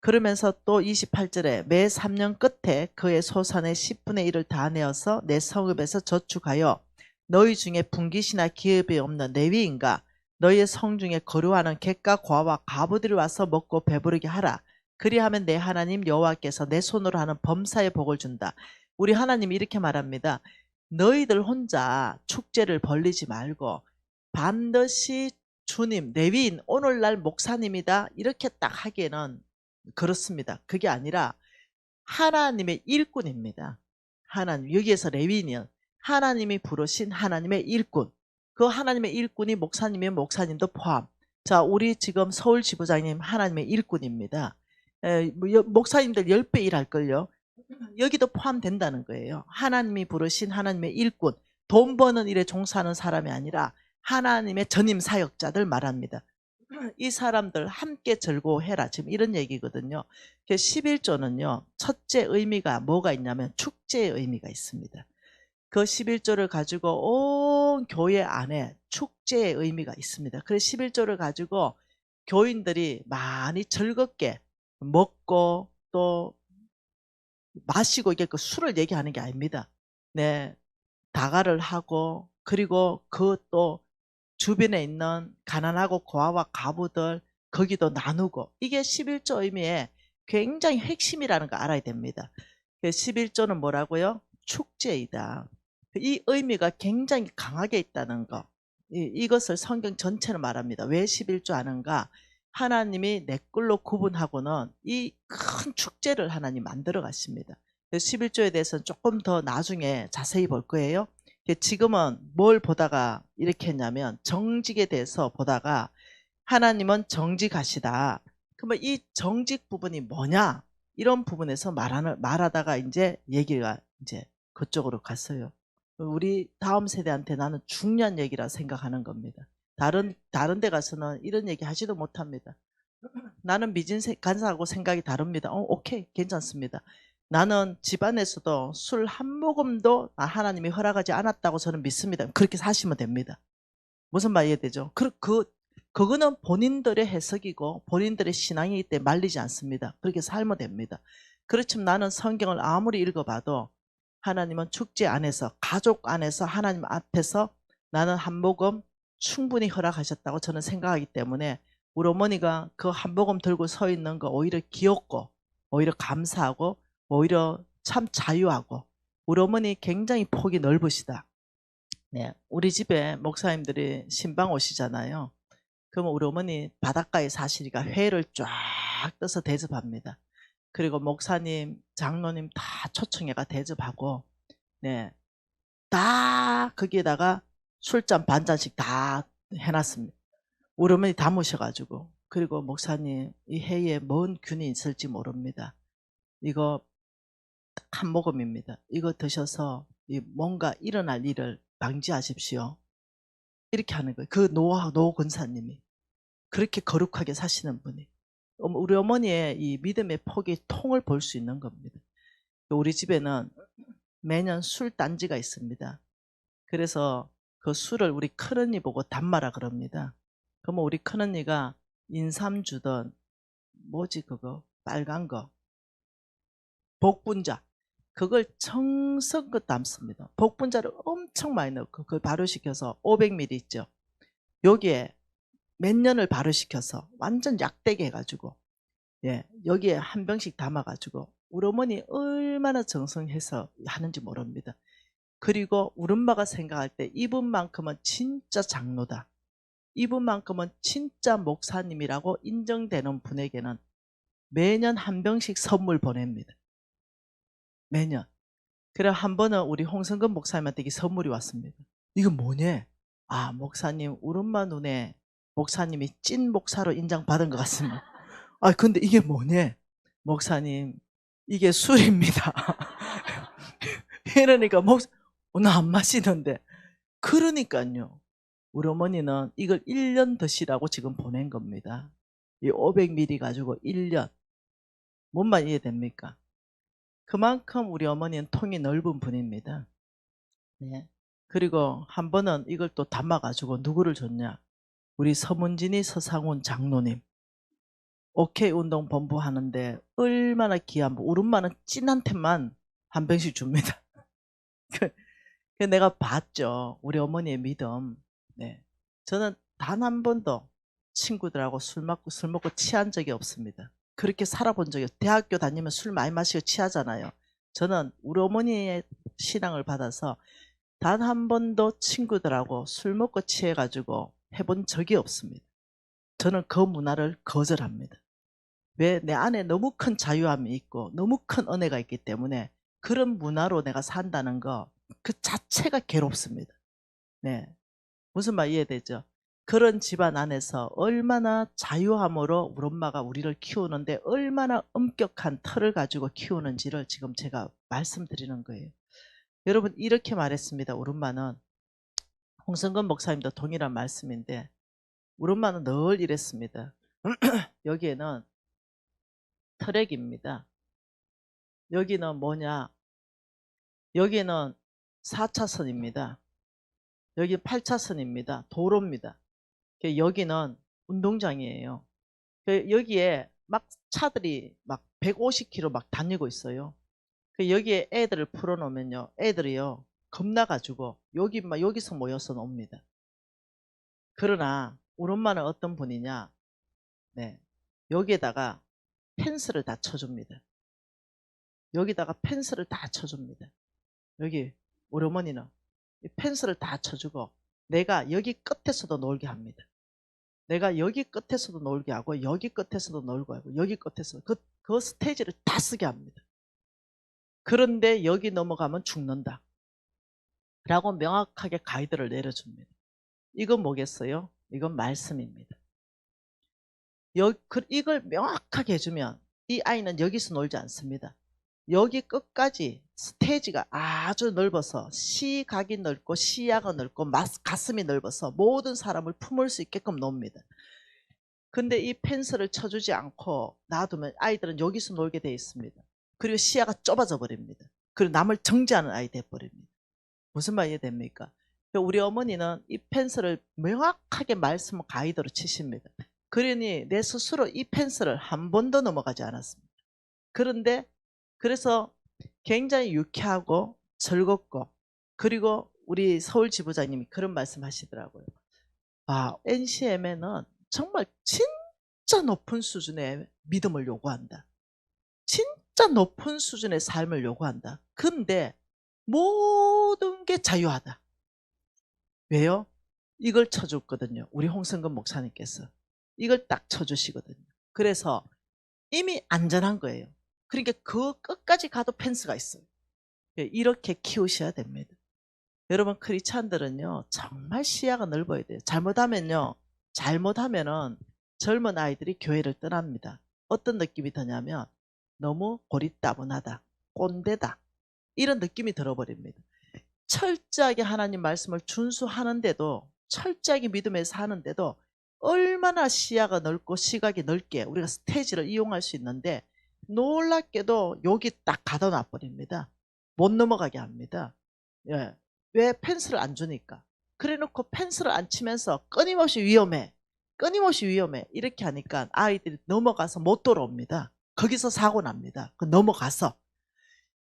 [SPEAKER 1] 그러면서 또 28절에 매 3년 끝에 그의 소산의 10분의 1을 다 내어서 내 성읍에서 저축하여 너희 중에 분깃이나 기업이 없는 레위인가 너희의 성 중에 거류하는 객과 고아와 과부들이 와서 먹고 배부르게 하라. 그리하면 내 하나님 여호와께서 내 손으로 하는 범사의 복을 준다. 우리 하나님이 이렇게 말합니다. 너희들 혼자 축제를 벌리지 말고 반드시 주님, 레위인, 오늘날 목사님이다 이렇게 딱 하기에는 그렇습니다. 그게 아니라 하나님의 일꾼입니다. 하나님, 여기에서 레위인이요. 하나님이 부르신 하나님의 일꾼. 그 하나님의 일꾼이 목사님이면 목사님도 포함. 자, 우리 지금 서울 지부장님 하나님의 일꾼입니다. 목사님들 10배 일할걸요. 여기도 포함된다는 거예요. 하나님이 부르신 하나님의 일꾼. 돈 버는 일에 종사하는 사람이 아니라 하나님의 전임 사역자들 말합니다. 이 사람들 함께 즐거워해라. 지금 이런 얘기거든요. 11조는요. 첫째 의미가 뭐가 있냐면 축제의 의미가 있습니다. 그 11조를 가지고 온 교회 안에 축제의 의미가 있습니다. 그래서 11조를 가지고 교인들이 많이 즐겁게 먹고 또 마시고 이게 그 술을 얘기하는 게 아닙니다. 네, 다가를 하고 그리고 그 또 주변에 있는 가난하고 고아와 과부들 거기도 나누고 이게 11조 의미의 굉장히 핵심이라는 거 알아야 됩니다. 11조는 뭐라고요? 축제이다. 이 의미가 굉장히 강하게 있다는 거. 이것을 성경 전체는 말합니다. 왜 11조 하는가? 하나님이 내 걸로 구분하고는 이 큰 축제를 하나님 만들어 가십니다. 11조에 대해서는 조금 더 나중에 자세히 볼 거예요. 지금은 뭘 보다가 이렇게 했냐면 정직에 대해서 보다가 하나님은 정직하시다. 그러면 이 정직 부분이 뭐냐? 이런 부분에서 말하다가 이제 얘기가 이제 그쪽으로 갔어요. 우리 다음 세대한테 나는 중요한 얘기라 생각하는 겁니다. 다른 데 가서는 이런 얘기 하지도 못합니다. 나는 미진 간사하고 생각이 다릅니다. 오케이, 괜찮습니다. 나는 집안에서도 술 한 모금도 하나님이 허락하지 않았다고 저는 믿습니다. 그렇게 사시면 됩니다. 무슨 말 이해되죠? 그거는 본인들의 해석이고 본인들의 신앙이기 때문에 말리지 않습니다. 그렇게 살면 됩니다. 그렇지만 나는 성경을 아무리 읽어봐도 하나님은 축제 안에서 가족 안에서 하나님 앞에서 나는 한 모금 충분히 허락하셨다고 저는 생각하기 때문에 우리 어머니가 그 한 모금 들고 서 있는 거 오히려 귀엽고 오히려 감사하고 오히려 참 자유하고 우리 어머니 굉장히 폭이 넓으시다. 네, 우리 집에 목사님들이 신방 오시잖아요. 그러면 우리 어머니 바닷가에 사시니까 회를 쫙 떠서 대접합니다. 그리고 목사님, 장로님 다 초청해가 대접하고 네, 다 거기에다가 술잔 반잔씩 다 해놨습니다. 우리 어머니 다 모셔가지고 그리고 목사님 이 회에 뭔 균이 있을지 모릅니다. 이거 한 모금입니다. 이거 드셔서 뭔가 일어날 일을 방지하십시오. 이렇게 하는 거예요. 그 노 권사님이 그렇게 거룩하게 사시는 분이 우리 어머니의 이 믿음의 폭이 통을 볼 수 있는 겁니다. 우리 집에는 매년 술 단지가 있습니다. 그래서 그 술을 우리 큰언니 보고 담마라 그럽니다. 그러면 우리 큰언니가 인삼 주던 뭐지 그거 빨간 거 복분자 그걸 정성껏 담습니다. 복분자를 엄청 많이 넣고 그걸 발효시켜서 500ml 있죠. 여기에 몇 년을 발효시켜서 완전 약되게 해가지고 여기에 한 병씩 담아가지고 우리 어머니 얼마나 정성해서 하는지 모릅니다. 그리고 우리 엄마가 생각할 때 이분만큼은 진짜 장로다. 이분만큼은 진짜 목사님이라고 인정되는 분에게는 매년 한 병씩 선물 보냅니다. 매년. 그래 한 번은 우리 홍성근 목사님한테 이 선물이 왔습니다. 이거 뭐냐? 아 목사님 우리 엄마 눈에 목사님이 찐 목사로 인정받은 것 같습니다. 아 근데 이게 뭐냐? 목사님 이게 술입니다. 이러니까 나 안 마시는데 그러니까요. 우리 어머니는 이걸 1년 드시라고 지금 보낸 겁니다. 이 500ml 가지고 1년. 뭔 말 이해됩니까? 그만큼 우리 어머니는 통이 넓은 분입니다. 네. 그리고 한 번은 이걸 또 담아가지고 누구를 줬냐? 우리 서문진이 서상훈 장로님. 오케이 운동 본부 하는데 얼마나 귀한 우리 엄마는 찐한테만 한 병씩 줍니다. 그 내가 봤죠. 우리 어머니의 믿음. 네. 저는 단 한 번도 친구들하고 술 먹고 취한 적이 없습니다. 그렇게 살아본 적이 없어요. 대학교 다니면 술 많이 마시고 취하잖아요. 저는 우리 어머니의 신앙을 받아서 단 한 번도 친구들하고 술 먹고 취해가지고 해본 적이 없습니다. 저는 그 문화를 거절합니다. 왜? 내 안에 너무 큰 자유함이 있고 너무 큰 은혜가 있기 때문에 그런 문화로 내가 산다는 거 그 자체가 괴롭습니다. 네. 무슨 말 이해되죠? 그런 집안 안에서 얼마나 자유함으로 우리 엄마가 우리를 키우는데 얼마나 엄격한 틀을 가지고 키우는지를 지금 제가 말씀드리는 거예요. 여러분 이렇게 말했습니다. 우리 엄마는, 홍성근 목사님도 동일한 말씀인데, 우리 엄마는 늘 이랬습니다. 여기에는 트랙입니다. 여기는 뭐냐? 여기는 4차선입니다. 여기 8차선입니다. 도로입니다. 여기는 운동장이에요. 여기에 막 차들이 막 150km 막 다니고 있어요. 여기에 애들을 풀어놓으면요, 애들이요 겁나가지고 여기서 모여서 놉니다. 그러나 우리 엄마는 어떤 분이냐? 네, 여기에다가 펜스를 다 쳐줍니다. 여기다가 펜스를 다 쳐줍니다. 여기 우리 어머니는 펜스를 다 쳐주고 내가 여기 끝에서도 놀게 합니다. 내가 여기 끝에서도 놀게 하고 여기 끝에서도 놀고 하고 여기 끝에서 그 스테이지를 다 쓰게 합니다. 그런데 여기 넘어가면 죽는다 라고 명확하게 가이드를 내려줍니다. 이건 뭐겠어요? 이건 말씀입니다. 이걸 명확하게 해주면 이 아이는 여기서 놀지 않습니다. 여기 끝까지 스테이지가 아주 넓어서 시각이 넓고 시야가 넓고 가슴이 넓어서 모든 사람을 품을 수 있게끔 놉니다. 근데 이 펜스를 쳐주지 않고 놔두면 아이들은 여기서 놀게 돼 있습니다. 그리고 시야가 좁아져 버립니다. 그리고 남을 정지하는 아이 돼버립니다. 무슨 말 이해됩니까? 우리 어머니는 이 펜스를 명확하게 말씀 가이드로 치십니다. 그러니 내 스스로 이 펜스를 한 번도 넘어가지 않았습니다. 그런데 그래서 굉장히 유쾌하고 즐겁고, 그리고 우리 서울 지부장님이 그런 말씀 하시더라고요. 아, NCM에는 정말 진짜 높은 수준의 믿음을 요구한다. 진짜 높은 수준의 삶을 요구한다. 근데 모든 게 자유하다. 왜요? 이걸 쳐줬거든요. 우리 홍성근 목사님께서. 이걸 딱 쳐주시거든요. 그래서 이미 안전한 거예요. 그러니까 그 끝까지 가도 펜스가 있어요. 이렇게 키우셔야 됩니다. 여러분 크리스찬들은요 정말 시야가 넓어야 돼요. 잘못하면은 젊은 아이들이 교회를 떠납니다. 어떤 느낌이 드냐면 너무 고리따분하다, 꼰대다, 이런 느낌이 들어버립니다. 철저하게 하나님 말씀을 준수하는데도, 철저하게 믿음에서 하는데도 얼마나 시야가 넓고 시각이 넓게 우리가 스테이지를 이용할 수 있는데, 놀랍게도 여기 딱 가둬놔 버립니다. 못 넘어가게 합니다. 예. 왜? 펜스를 안 주니까. 그래 놓고 펜스를 안 치면서 끊임없이 위험해, 끊임없이 위험해 이렇게 하니까 아이들이 넘어가서 못 돌아옵니다. 거기서 사고 납니다. 넘어가서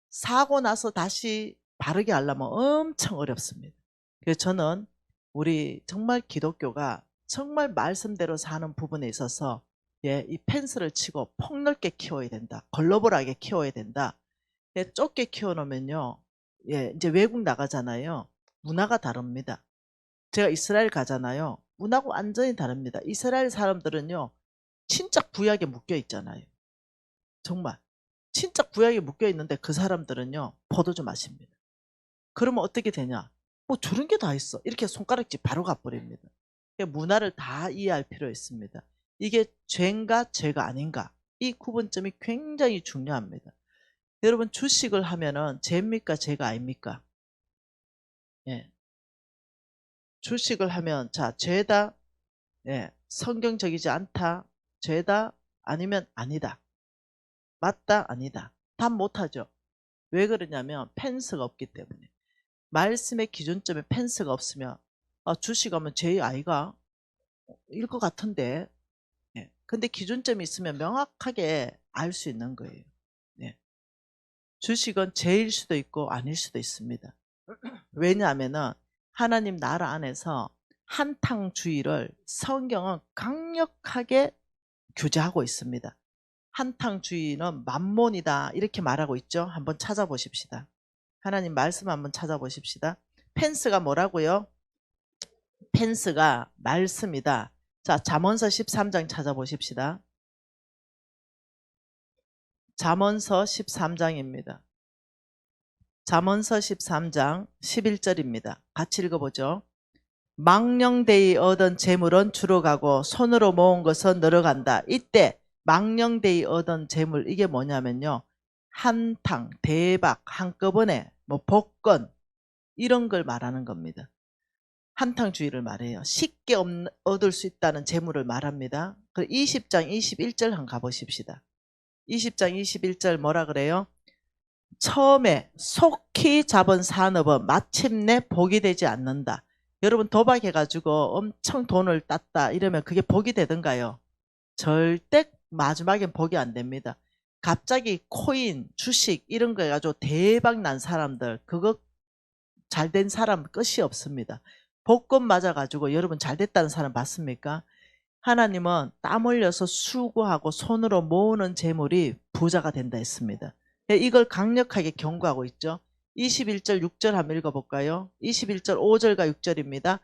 [SPEAKER 1] 사고 나서 다시 바르게 하려면 엄청 어렵습니다. 그래서 저는 우리 정말 기독교가 정말 말씀대로 사는 부분에 있어서 이 펜스를 치고 폭넓게 키워야 된다. 글로벌하게 키워야 된다. 좁게 키워놓으면요, 이제 외국 나가잖아요. 문화가 다릅니다. 제가 이스라엘 가잖아요. 문화가 완전히 다릅니다. 이스라엘 사람들은요, 진짜 구약에 묶여 있잖아요. 정말 진짜 구약에 묶여 있는데 그 사람들은요 포도주 마십니다. 그러면 어떻게 되냐? 뭐 저런 게 다 있어, 이렇게 손가락질 바로 가버립니다. 문화를 다 이해할 필요 있습니다. 이게 죄인가 죄가 아닌가, 이 구분점이 굉장히 중요합니다. 여러분 주식을 하면은 죄입니까 죄가 아닙니까? 예. 주식을 하면 자 죄다, 성경적이지 않다, 죄다, 아니면 아니다, 맞다, 아니다, 답 못하죠. 왜 그러냐면 펜스가 없기 때문에. 말씀의 기준점에 펜스가 없으면 주식하면 제 아이가 일 것 같은데, 근데 기준점이 있으면 명확하게 알 수 있는 거예요. 주식은 제일 수도 있고 아닐 수도 있습니다. 왜냐하면은 하나님 나라 안에서 한탕주의를 성경은 강력하게 규제하고 있습니다. 한탕주의는 만몬이다 이렇게 말하고 있죠. 한번 찾아보십시다. 하나님 말씀 한번 찾아보십시다. 펜스가 뭐라고요? 펜스가 말씀이다. 자, 잠언서 13장 찾아보십시다. 잠언서 13장입니다. 잠언서 13장 11절입니다. 같이 읽어보죠. 망령되이 얻은 재물은 주로 가고 손으로 모은 것은 늘어간다. 이때 망령되이 얻은 재물 이게 뭐냐면요. 한탕, 대박, 한꺼번에 뭐 복권 이런 걸 말하는 겁니다. 한탕주의를 말해요. 쉽게 얻을 수 있다는 재물을 말합니다. 20장 21절 한번 가보십시다. 20장 21절 뭐라 그래요? 처음에 속히 잡은 산업은 마침내 복이 되지 않는다. 여러분 도박해가지고 엄청 돈을 땄다 이러면 그게 복이 되던가요? 절대 마지막엔 복이 안 됩니다. 갑자기 코인, 주식 이런 거 해가지고 대박 난 사람들 그거 잘된 사람 끝이 없습니다. 복권 맞아가지고 여러분 잘됐다는 사람 봤습니까? 하나님은 땀 흘려서 수고하고 손으로 모으는 재물이 부자가 된다 했습니다. 이걸 강력하게 경고하고 있죠. 21절 6절 한번 읽어볼까요? 21절 5절과 6절입니다.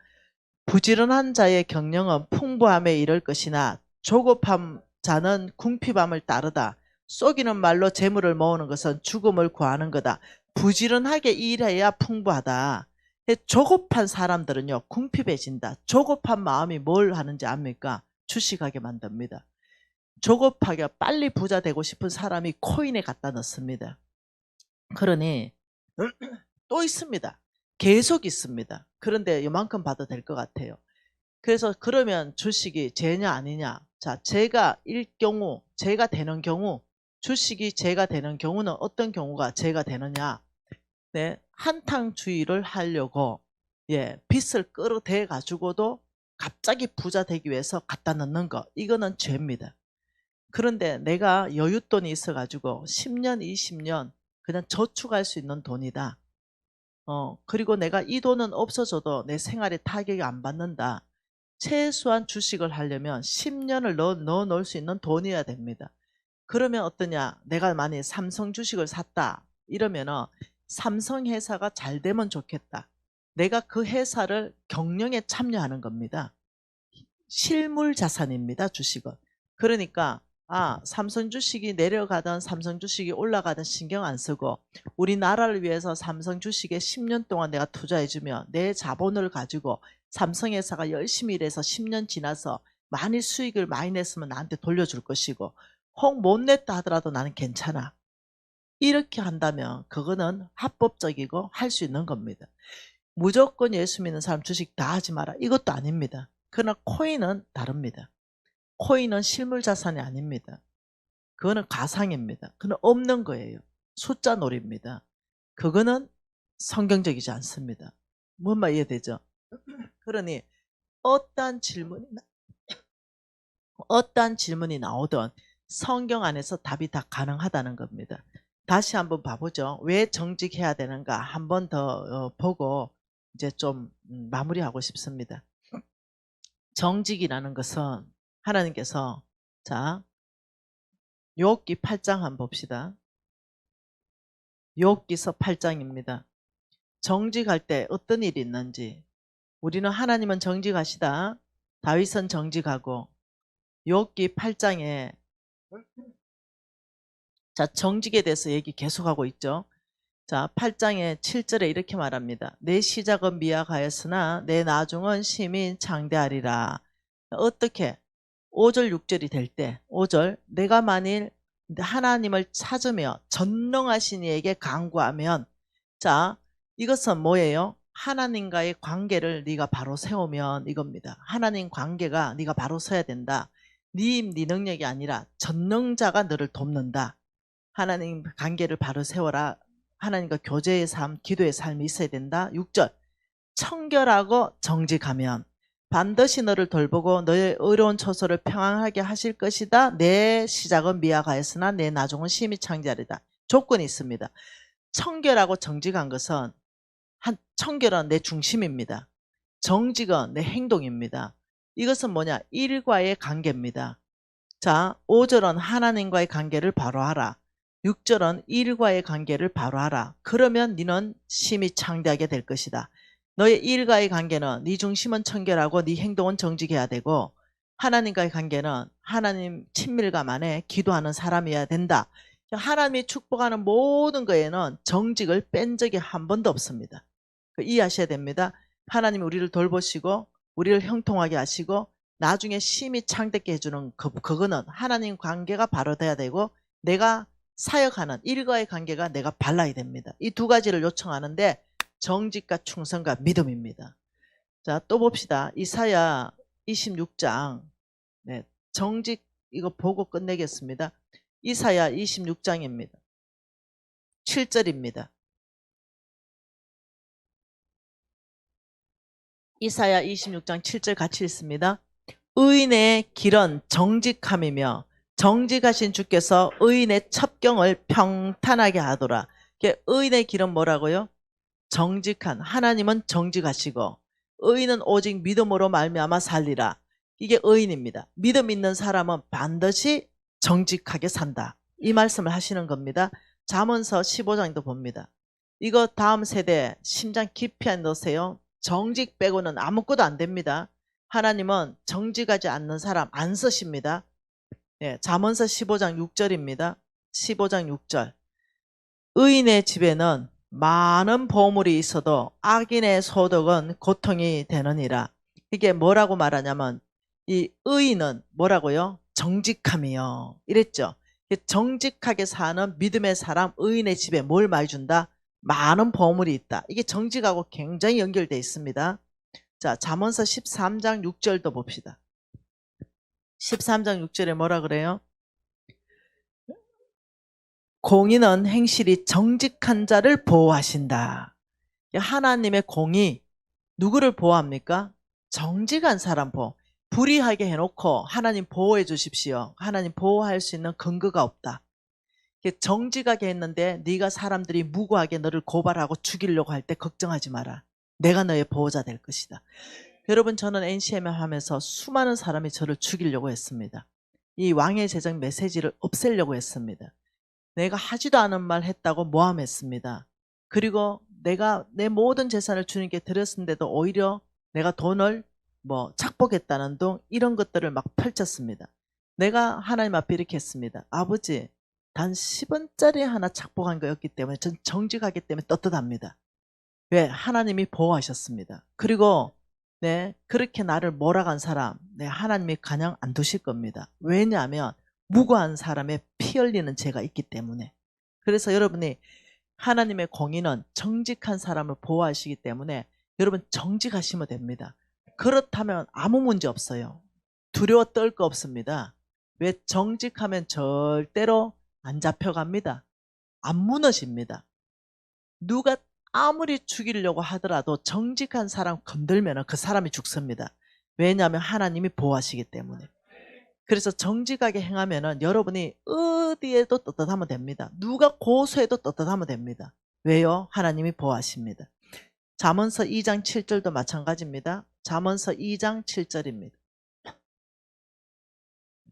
[SPEAKER 1] 부지런한 자의 경영은 풍부함에 이를 것이나 조급한 자는 궁핍함을 따르다. 속이는 말로 재물을 모으는 것은 죽음을 구하는 거다. 부지런하게 일해야 풍부하다. 조급한 사람들은요 궁핍해진다. 조급한 마음이 뭘 하는지 압니까? 주식하게 만듭니다. 조급하게 빨리 부자 되고 싶은 사람이 코인에 갖다 넣습니다. 그러니 또 있습니다. 계속 있습니다. 그런데 이만큼 봐도 될 것 같아요. 그래서 그러면 주식이 죄냐 아니냐? 자, 제가 되는 경우, 주식이 죄가 되는 경우는 어떤 경우가 죄가 되느냐? 네, 한탕주의를 하려고 빚을 끌어대 가지고도 갑자기 부자 되기 위해서 갖다 넣는 거, 이거는 죄입니다. 그런데 내가 여윳돈이 있어가지고 10년, 20년 그냥 저축할 수 있는 돈이다. 그리고 내가 이 돈은 없어져도 내 생활에 타격이 안 받는다. 최소한 주식을 하려면 10년을 넣어 놓을 수 있는 돈이어야 됩니다. 그러면 어떠냐? 내가 만약에 삼성 주식을 샀다. 이러면은 삼성 회사가 잘 되면 좋겠다. 내가 그 회사를 경영에 참여하는 겁니다. 실물 자산입니다. 주식은. 그러니까 삼성 주식이 내려가든 삼성 주식이 올라가든 신경 안 쓰고 우리나라를 위해서 삼성 주식에 10년 동안 내가 투자해주면 내 자본을 가지고 삼성회사가 열심히 일해서 10년 지나서 많이 수익을 많이 냈으면 나한테 돌려줄 것이고 혹 못 냈다 하더라도 나는 괜찮아. 이렇게 한다면 그거는 합법적이고 할 수 있는 겁니다. 무조건 예수 믿는 사람 주식 다 하지 마라. 이것도 아닙니다. 그러나 코인은 다릅니다. 코인은 실물 자산이 아닙니다. 그거는 가상입니다. 그건 없는 거예요. 숫자 놀이입니다. 그거는 성경적이지 않습니다. 뭔 말 이해되죠? 그러니 어떠한 질문이 나오든 성경 안에서 답이 다 가능하다는 겁니다. 다시 한번 봐보죠. 왜 정직해야 되는가 한 번 더 보고 이제 좀 마무리하고 싶습니다. 정직이라는 것은 하나님께서 자 욥기 8장 한번 봅시다. 욥기서 8장입니다. 정직할 때 어떤 일이 있는지 우리는 하나님은 정직하시다. 다윗은 정직하고 욥기 8장에 자 정직에 대해서 얘기 계속하고 있죠. 자 8장의 7절에 이렇게 말합니다. 내 시작은 미약하였으나 내 나중은 심히 창대하리라. 어떻게 5절 6절이 될 때 5절 내가 만일 하나님을 찾으며 전능하신 이에게 간구하면 자 이것은 뭐예요? 하나님과의 관계를 네가 바로 세우면 이겁니다. 하나님 관계가 네가 바로 서야 된다. 네 능력이 아니라 전능자가 너를 돕는다. 하나님 관계를 바로 세워라. 하나님과 교제의 삶, 기도의 삶이 있어야 된다. 6절 청결하고 정직하면 반드시 너를 돌보고 너의 의로운 처소를 평안하게 하실 것이다. 내 시작은 미약하였으나 내 나중은 심히 창대하리다. 조건이 있습니다. 청결하고 정직한 것은 청결은 내 중심입니다. 정직은 내 행동입니다. 이것은 뭐냐? 일과의 관계입니다. 자, 5절은 하나님과의 관계를 바로 하라. 6절은 일과의 관계를 바로 하라. 그러면 너는 심히 창대하게 될 것이다. 너의 일과의 관계는 네 중심은 청결하고 네 행동은 정직해야 되고, 하나님과의 관계는 하나님 친밀감 안에 기도하는 사람이어야 된다. 하나님이 축복하는 모든 거에는 정직을 뺀 적이 한 번도 없습니다. 이해하셔야 됩니다. 하나님이 우리를 돌보시고 우리를 형통하게 하시고 나중에 심히 창대케 해주는 그거는 하나님 관계가 바로 돼야 되고, 내가 사역하는 일과의 관계가 내가 발라야 됩니다. 이 두 가지를 요청하는데 정직과 충성과 믿음입니다. 자, 또 봅시다. 이사야 26장. 네, 정직 이거 보고 끝내겠습니다. 이사야 26장입니다. 7절입니다. 이사야 26장 7절 같이 읽습니다. 의인의 길은 정직함이며 정직하신 주께서 의인의 첩경을 평탄하게 하더라. 의인의 길은 뭐라고요? 정직한, 하나님은 정직하시고 의인은 오직 믿음으로 말미암아 살리라. 이게 의인입니다. 믿음 있는 사람은 반드시 정직하게 산다. 이 말씀을 하시는 겁니다. 잠언서 15장도 봅니다. 이거 다음 세대 심장 깊이 넣으세요. 정직 빼고는 아무것도 안 됩니다. 하나님은 정직하지 않는 사람 안 쓰십니다. 예, 잠언서 15장 6절입니다. 15장 6절. 의인의 집에는 많은 보물이 있어도 악인의 소득은 고통이 되느니라. 이게 뭐라고 말하냐면 이 의인은 뭐라고요? 정직함이요. 이랬죠. 정직하게 사는 믿음의 사람, 의인의 집에 뭘 많이 준다? 많은 보물이 있다. 이게 정직하고 굉장히 연결되어 있습니다. 자, 잠언서 13장 6절도 봅시다. 13장 6절에 뭐라 그래요? 공의는 행실이 정직한 자를 보호하신다. 하나님의 공의, 누구를 보호합니까? 정직한 사람 보호. 불의하게 해놓고 하나님 보호해 주십시오. 하나님 보호할 수 있는 근거가 없다. 정직하게 했는데 네가 사람들이 무고하게 너를 고발하고 죽이려고 할 때 걱정하지 마라. 내가 너의 보호자 될 것이다. 여러분, 저는 NCM 하면서 수많은 사람이 저를 죽이려고 했습니다. 이 왕의 제정 메시지를 없애려고 했습니다. 내가 하지도 않은 말 했다고 모함했습니다. 그리고 내가 내 모든 재산을 주님께 드렸는데도 오히려 내가 돈을 착복했다는 등 이런 것들을 막 펼쳤습니다. 내가 하나님 앞에 이렇게 했습니다. 아버지, 단 10원짜리 하나 착복한 거였기 때문에 전 정직하기 때문에 떳떳합니다. 왜? 하나님이 보호하셨습니다. 그리고 그렇게 나를 몰아간 사람, 하나님이 가냥 안 두실 겁니다. 왜냐하면 무고한 사람의 피 흘리는 죄가 있기 때문에. 그래서 여러분이 하나님의 공의는 정직한 사람을 보호하시기 때문에 여러분 정직하시면 됩니다. 그렇다면 아무 문제 없어요. 두려워 떨 거 없습니다. 왜? 정직하면 절대로 안 잡혀갑니다. 안 무너집니다. 누가 아무리 죽이려고 하더라도 정직한 사람 건들면 그 사람이 죽습니다. 왜냐하면 하나님이 보호하시기 때문에. 그래서 정직하게 행하면 여러분이 어디에도 떳떳하면 됩니다. 누가 고소해도 떳떳하면 됩니다. 왜요? 하나님이 보호하십니다. 잠언서 2장 7절도 마찬가지입니다. 잠언서 2장 7절입니다.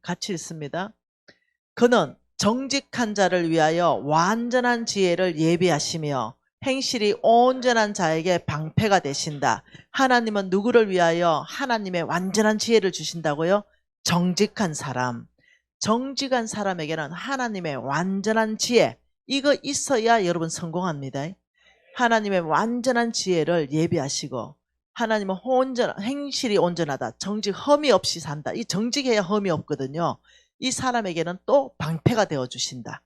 [SPEAKER 1] 같이 읽습니다. 그는 정직한 자를 위하여 완전한 지혜를 예비하시며 행실이 온전한 자에게 방패가 되신다. 하나님은 누구를 위하여 하나님의 완전한 지혜를 주신다고요? 정직한 사람. 정직한 사람에게는 하나님의 완전한 지혜, 이거 있어야 여러분 성공합니다. 하나님의 완전한 지혜를 예비하시고, 하나님은 행실이 온전하다. 정직 흠이 없이 산다. 이 정직해야 흠이 없거든요. 이 사람에게는 또 방패가 되어주신다.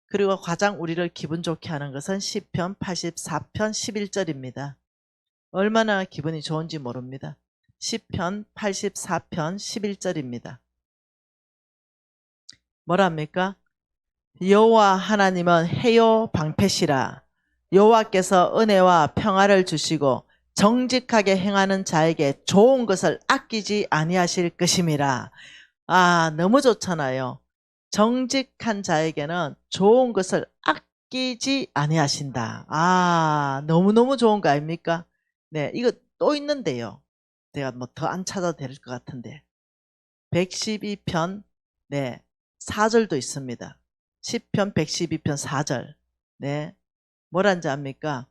[SPEAKER 1] 그리고 가장 우리를 기분 좋게 하는 것은 시편 84편 11절입니다. 얼마나 기분이 좋은지 모릅니다. 시편 84편 11절입니다. 뭐랍니까? 여호와 하나님은 해요 방패시라. 여호와께서 은혜와 평화를 주시고 정직하게 행하는 자에게 좋은 것을 아끼지 아니하실 것임이라. 아, 너무 좋잖아요. 정직한 자에게는 좋은 것을 아끼지 아니하신다. 아, 너무너무 좋은 거 아닙니까? 네, 이거 또 있는데요. 제가 뭐 더 안 찾아도 될 것 같은데. 112편, 네, 4절도 있습니다. 10편 112편 4절. 네, 뭐란지 압니까?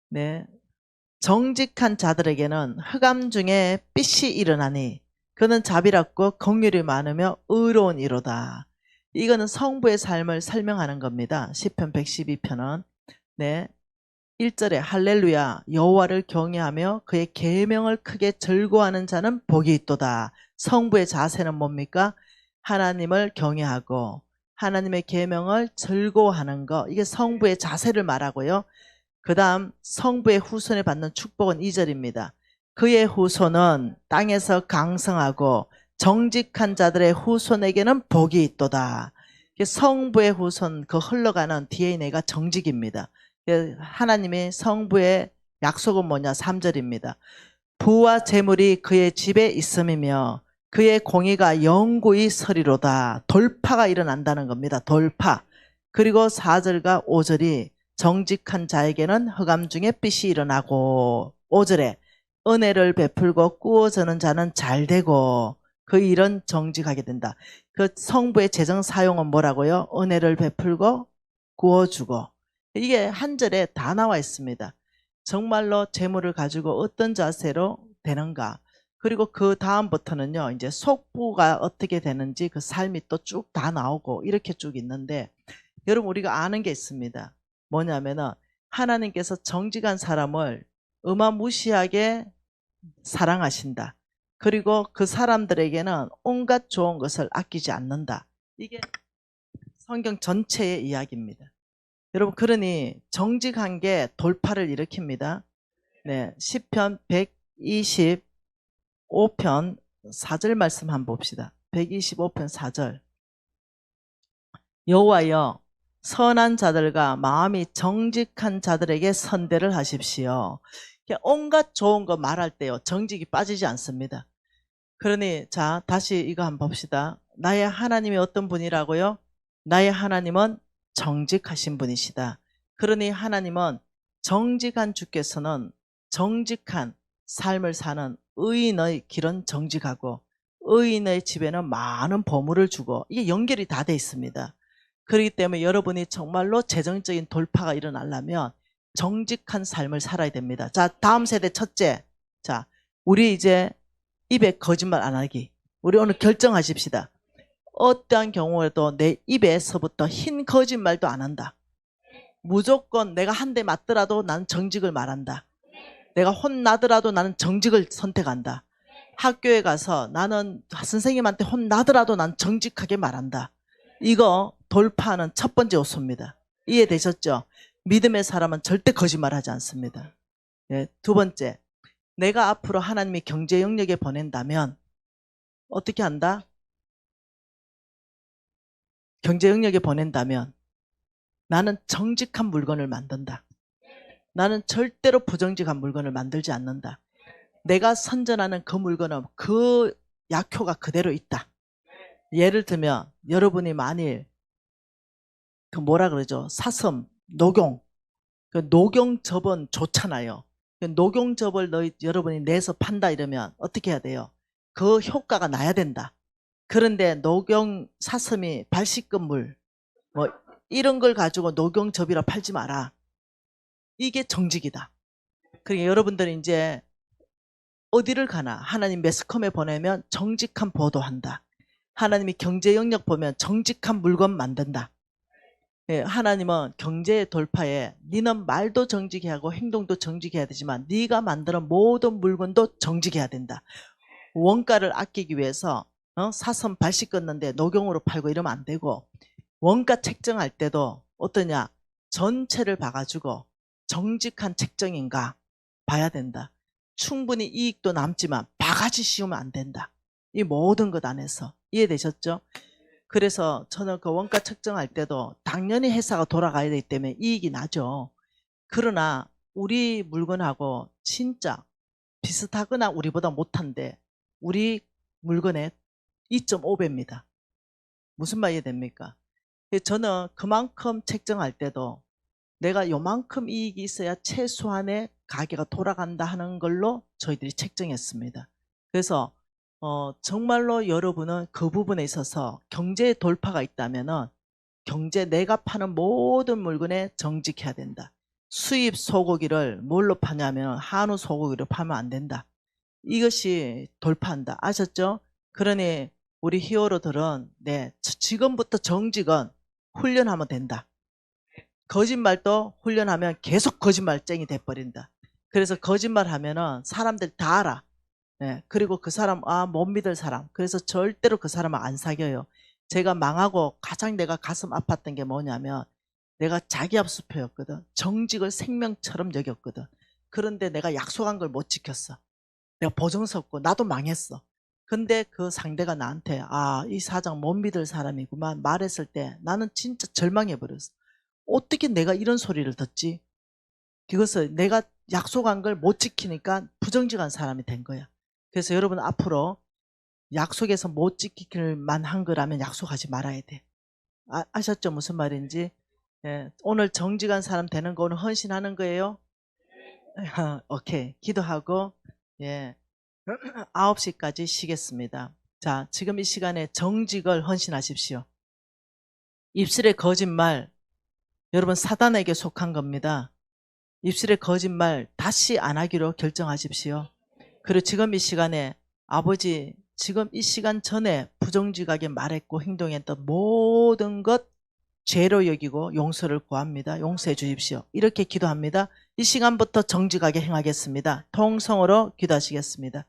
[SPEAKER 1] 네, 정직한 자들에게는 흑암 중에 빛이 일어나니 그는 자비롭고 긍휼이 많으며 의로운 이로다. 이거는 성부의 삶을 설명하는 겁니다. 시편 112편은 네, 1절에 할렐루야 여호와를 경외하며 그의 계명을 크게 즐거워하는 자는 복이 있도다. 성부의 자세는 뭡니까? 하나님을 경외하고 하나님의 계명을 즐거워하는 거. 이게 성부의 자세를 말하고요. 그 다음 성부의 후손에 받는 축복은 2절입니다. 그의 후손은 땅에서 강성하고 정직한 자들의 후손에게는 복이 있도다. 성부의 후손, 그 흘러가는 DNA가 정직입니다. 하나님의 성부의 약속은 뭐냐? 3절입니다. 부와 재물이 그의 집에 있음이며 그의 공의가 영구히 서리로다. 돌파가 일어난다는 겁니다. 돌파. 그리고 4절과 5절이 정직한 자에게는 흑암 중에 빛이 일어나고 5절에 은혜를 베풀고 꾸어주는 자는 잘되고 그 일은 정직하게 된다. 그 성부의 재정 사용은 뭐라고요? 은혜를 베풀고 구워주고. 이게 한 절에 다 나와 있습니다. 정말로 재물을 가지고 어떤 자세로 되는가. 그리고 그 다음부터는요, 이제 속부가 어떻게 되는지 그 삶이 또 쭉 다 나오고 이렇게 쭉 있는데, 여러분 우리가 아는 게 있습니다. 뭐냐면은 하나님께서 정직한 사람을 어마무시하게 사랑하신다. 그리고 그 사람들에게는 온갖 좋은 것을 아끼지 않는다. 이게 성경 전체의 이야기입니다. 여러분 그러니 정직한 게 돌파를 일으킵니다. 네, 시편 125편 4절 말씀 한번 봅시다. 125편 4절. 여호와여 선한 자들과 마음이 정직한 자들에게 선대를 하십시오. 온갖 좋은 거 말할 때요, 정직이 빠지지 않습니다. 그러니 자 다시 이거 한번 봅시다. 나의 하나님이 어떤 분이라고요? 나의 하나님은 정직하신 분이시다. 그러니 하나님은 정직한 주께서는 정직한 삶을 사는 의인의 길은 정직하고 의인의 집에는 많은 보물을 주고, 이게 연결이 다 돼 있습니다. 그렇기 때문에 여러분이 정말로 재정적인 돌파가 일어나려면 정직한 삶을 살아야 됩니다. 자, 다음 세대 첫째. 자, 우리 이제 입에 거짓말 안 하기. 우리 오늘 결정하십시다. 어떠한 경우에도 내 입에서부터 흰 거짓말도 안 한다. 무조건 내가 한 대 맞더라도 나는 정직을 말한다. 내가 혼나더라도 나는 정직을 선택한다. 학교에 가서 나는 선생님한테 혼나더라도 난 정직하게 말한다. 이거 돌파하는 첫 번째 요소입니다. 이해되셨죠? 믿음의 사람은 절대 거짓말하지 않습니다. 네, 두 번째, 내가 앞으로 하나님이 경제 영역에 보낸다면 어떻게 한다? 경제 영역에 보낸다면 나는 정직한 물건을 만든다. 나는 절대로 부정직한 물건을 만들지 않는다. 내가 선전하는 그 물건은 그 약효가 그대로 있다. 예를 들면 여러분이 만일 그 뭐라 그러죠? 사슴, 녹용. 그 녹용즙은 좋잖아요. 그 녹용즙을 여러분이 내서 판다 이러면 어떻게 해야 돼요? 그 효과가 나야 된다. 그런데 녹용 사슴이 발식금물 뭐 이런 걸 가지고 녹용즙이라 팔지 마라. 이게 정직이다. 그러니까 여러분들이 이제 어디를 가나 하나님 매스컴에 보내면 정직한 보도한다. 하나님이 경제 영역 보면 정직한 물건 만든다. 예, 하나님은 경제의 돌파에 니는 말도 정직해야 하고 행동도 정직해야 되지만 네가 만드는 모든 물건도 정직해야 된다. 원가를 아끼기 위해서 사슴 발식 끊는데 녹용으로 팔고 이러면 안 되고, 원가 책정할 때도 어떠냐, 전체를 봐가지고 정직한 책정인가 봐야 된다. 충분히 이익도 남지만 바가지 씌우면 안 된다. 이 모든 것 안에서 이해되셨죠? 그래서 저는 그 원가 책정할 때도 당연히 회사가 돌아가야 되기 때문에 이익이 나죠. 그러나 우리 물건하고 진짜 비슷하거나 우리보다 못한데 우리 물건의 2.5배입니다. 무슨 말 이해됩니까? 저는 그만큼 책정할 때도 내가 요만큼 이익이 있어야 최소한의 가게가 돌아간다 하는 걸로 저희들이 책정했습니다. 그래서 정말로 여러분은 그 부분에 있어서 경제의 돌파가 있다면은 내가 파는 모든 물건에 정직해야 된다. 수입 소고기를 뭘로 파냐면 한우 소고기로 파면 안 된다. 이것이 돌파한다. 아셨죠? 그러니 우리 히어로들은 지금부터 정직은 훈련하면 된다. 거짓말도 훈련하면 계속 거짓말쟁이 돼버린다. 그래서 거짓말하면은 사람들 다 알아. 그리고 그 사람 못 믿을 사람. 그래서 절대로 그 사람을 안 사귀어요. 제가 망하고 가장 내가 가슴 아팠던 게 뭐냐면 내가 자기압수표였거든. 정직을 생명처럼 여겼거든. 그런데 내가 약속한 걸 못 지켰어. 내가 보증섰고 나도 망했어. 근데 그 상대가 나한테 이 사장 못 믿을 사람이구만 말했을 때 나는 진짜 절망해버렸어. 어떻게 내가 이런 소리를 듣지? 그것을 내가 약속한 걸 못 지키니까 부정직한 사람이 된 거야. 그래서 여러분 앞으로 약속에서 못 지킬 만한 거라면 약속하지 말아야 돼. 아셨죠? 무슨 말인지? 오늘 정직한 사람 되는 거 오늘 헌신하는 거예요? 오케이. 기도하고 9시까지 쉬겠습니다. 자, 지금 이 시간에 정직을 헌신하십시오. 입술의 거짓말 여러분 사단에게 속한 겁니다. 입술의 거짓말 다시 안 하기로 결정하십시오. 그리고 지금 이 시간에 아버지 지금 이 시간 전에 부정직하게 말했고 행동했던 모든 것 죄로 여기고 용서를 구합니다. 용서해 주십시오. 이렇게 기도합니다. 이 시간부터 정직하게 행하겠습니다. 통성으로 기도하시겠습니다.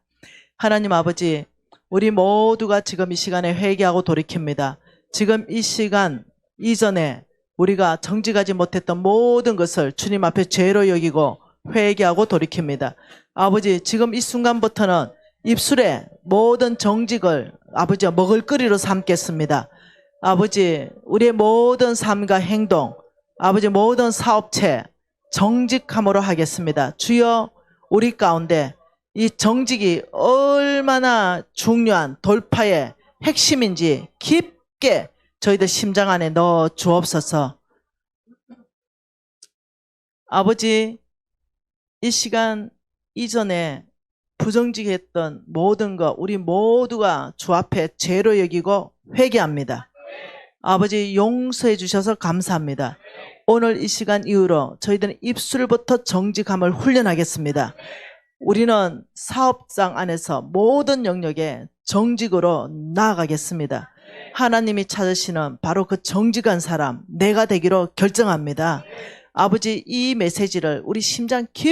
[SPEAKER 1] 하나님 아버지 우리 모두가 지금 이 시간에 회개하고 돌이킵니다. 지금 이 시간 이전에 우리가 정직하지 못했던 모든 것을 주님 앞에 죄로 여기고 회개하고 돌이킵니다. 아버지 지금 이 순간부터는 입술에 모든 정직을 아버지 먹을거리로 삼겠습니다. 아버지 우리의 모든 삶과 행동 아버지 모든 사업체 정직함으로 하겠습니다. 주여 우리 가운데 이 정직이 얼마나 중요한 돌파의 핵심인지 깊게 저희들 심장 안에 넣어 주옵소서. 아버지 이 시간 이전에 부정직했던 모든 것 우리 모두가 주 앞에 죄로 여기고 회개합니다. 아버지 용서해 주셔서 감사합니다. 오늘 이 시간 이후로 저희들은 입술부터 정직함을 훈련하겠습니다. 우리는 사업장 안에서 모든 영역에 정직으로 나아가겠습니다. 하나님이 찾으시는 바로 그 정직한 사람 내가 되기로 결정합니다. 아버지 이 메시지를 우리 심장 깊이